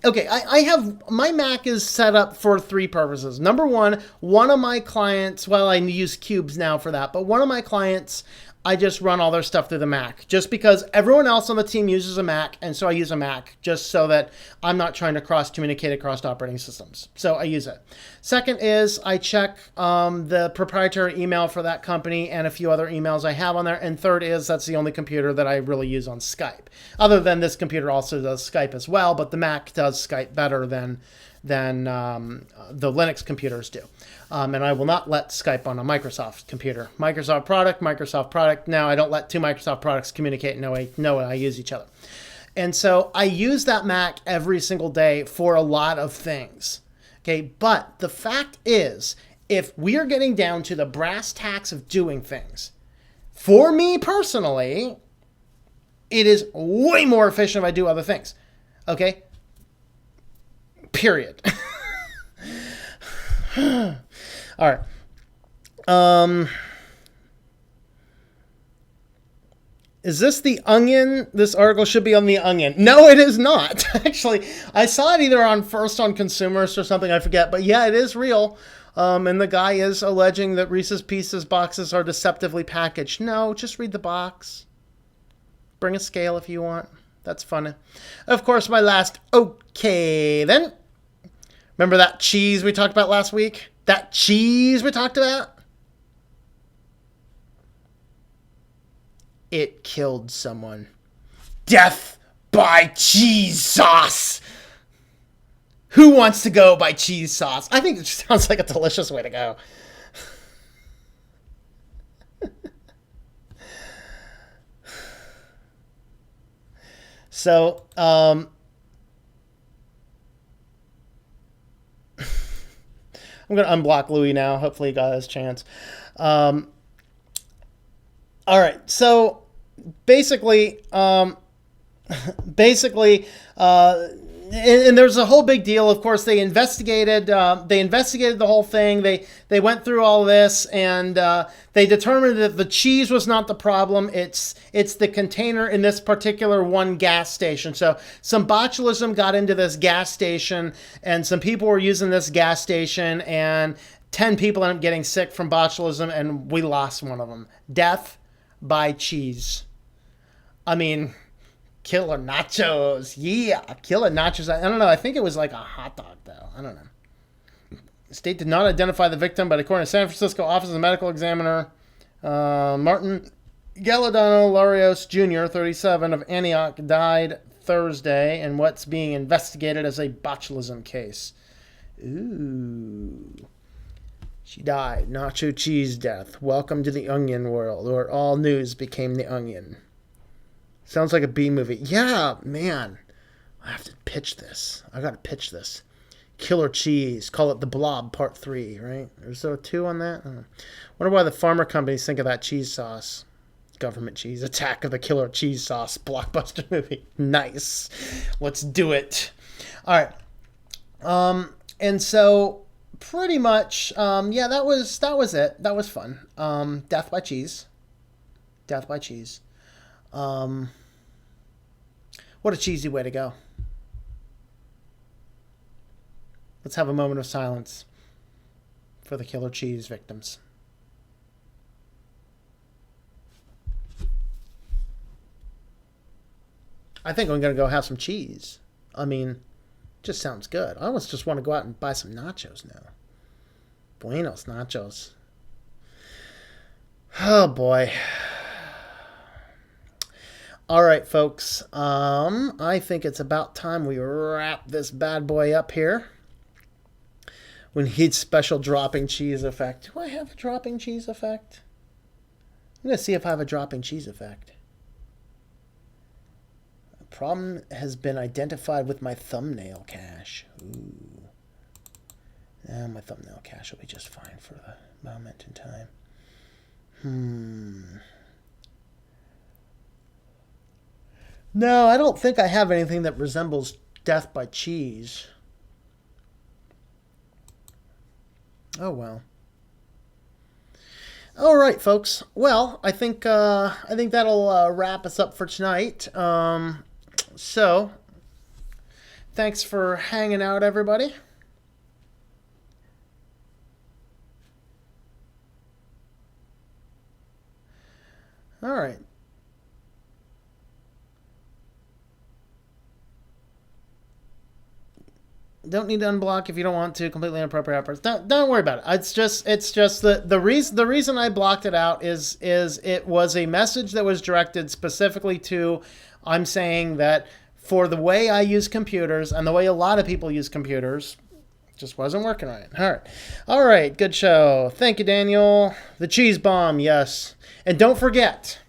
Speaker 1: I have, my Mac is set up for three purposes. Number one of my clients, well, I use Cubes now for that, but one of my clients, I just run all their stuff through the Mac just because everyone else on the team uses a Mac. And so I use a Mac just so that I'm not trying to cross-communicate across operating systems. So I use it. Second is I check the proprietary email for that company and a few other emails I have on there. And third is that's the only computer that I really use on Skype. Other than this computer also does Skype as well, but the Mac does Skype better than the Linux computers do. And I will not let Skype on a Microsoft computer. Microsoft product. Now I don't let two Microsoft products communicate. No, I use each other. And so I use that Mac every single day for a lot of things. Okay, but the fact is, if we are getting down to the brass tacks of doing things, for me personally, it is way more efficient if I do other things. Okay? Period. All right. Is this the Onion? This article should be on the Onion. No, it is not. Actually, I saw it either on Consumers or something. I forget. But yeah, it is real. And the guy is alleging that Reese's Pieces boxes are deceptively packaged. No, just read the box. Bring a scale if you want. That's funny. Of course, my last okay then. Remember that cheese we talked about last week? That cheese we talked about? It killed someone. Death by cheese sauce. Who wants to go by cheese sauce? I think it just sounds like a delicious way to go. So, I'm going to unblock Louis now. Hopefully he got his chance. All right. So, basically, and there's a whole big deal. Of course, they investigated the whole thing. They went through all this, and they determined that the cheese was not the problem. It's the container in this particular one gas station. So some botulism got into this gas station, and some people were using this gas station, and 10 people ended up getting sick from botulism, and we lost one of them. Death by cheese. I mean, killer nachos. Yeah, killer nachos. I don't know. I think it was like a hot dog, though. I don't know. The state did not identify the victim, but according to San Francisco Office of the Medical Examiner, Martin Galladano Larios Jr., 37, of Antioch, died Thursday in what's being investigated as a botulism case. Ooh. She died. Nacho cheese death. Welcome to the Onion world, where all news became the Onion. Sounds like a B movie. Yeah, man. I have to pitch this. I got to pitch this. Killer cheese. Call it The Blob Part 3, right? Is there a 2 on that? I don't know. Wonder why the pharma companies think of that cheese sauce. Government cheese. Attack of the Killer Cheese Sauce. Blockbuster movie. Nice. Let's do it. All right. And so pretty much, yeah, that was it. That was fun. Death by cheese. Death by cheese. What a cheesy way to go. Let's have a moment of silence for the killer cheese victims. I think I'm going to go have some cheese. I mean, just sounds good. I almost just want to go out and buy some nachos now. Buenos nachos. Oh, boy. All right, folks. I think it's about time we wrap this bad boy up here. We need special dropping cheese effect. Do I have a dropping cheese effect? I'm going to see if I have a dropping cheese effect. The problem has been identified with my thumbnail cache. Ooh. My thumbnail cache will be just fine for the moment in time. No, I don't think I have anything that resembles death by cheese. Oh, well. All right, folks. Well, I think that'll wrap us up for tonight. So, thanks for hanging out, everybody. All right. Don't need to unblock if you don't want to. Completely inappropriate efforts. Don't worry about it. It's just the reason I blocked it out is it was a message that was directed specifically to. I'm saying that for the way I use computers and the way a lot of people use computers, just wasn't working right. All right. Good show. Thank you, Daniel. The cheese bomb. Yes, and don't forget,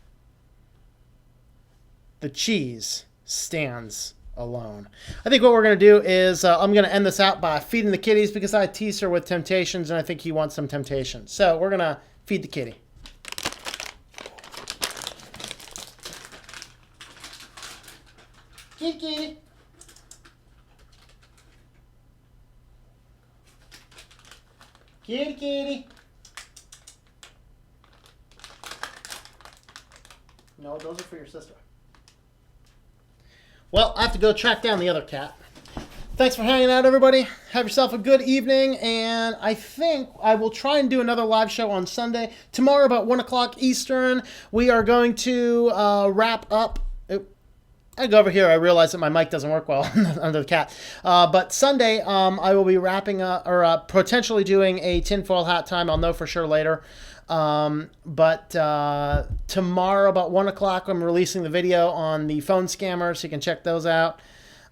Speaker 1: the cheese stands alone. I think what we're going to do is I'm going to end this out by feeding the kitties because I tease her with temptations and I think he wants some temptation. So we're going to feed the kitty. Kitty. Kitty, kitty. No, those are for your sister. Well, I have to go track down the other cat. Thanks for hanging out, everybody. Have yourself a good evening, and I think I will try and do another live show on Sunday. Tomorrow about 1 o'clock Eastern, we are going to wrap up. I go over here, I realize that my mic doesn't work well under the cat. But Sunday, I will be wrapping up, or potentially doing a tinfoil hat time. I'll know for sure later. But tomorrow about 1 o'clock, I'm releasing the video on the phone scammers, so you can check those out.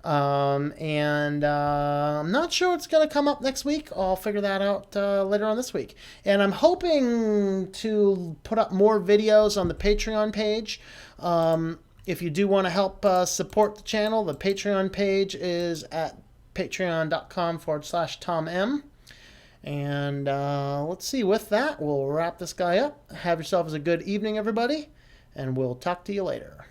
Speaker 1: And I'm not sure what's going to come up next week. I'll figure that out later on this week. And I'm hoping to put up more videos on the Patreon page. If you do want to help support the channel, the Patreon page is at patreon.com/TomM. And let's see, with that, we'll wrap this guy up. Have yourselves a good evening, everybody, and we'll talk to you later.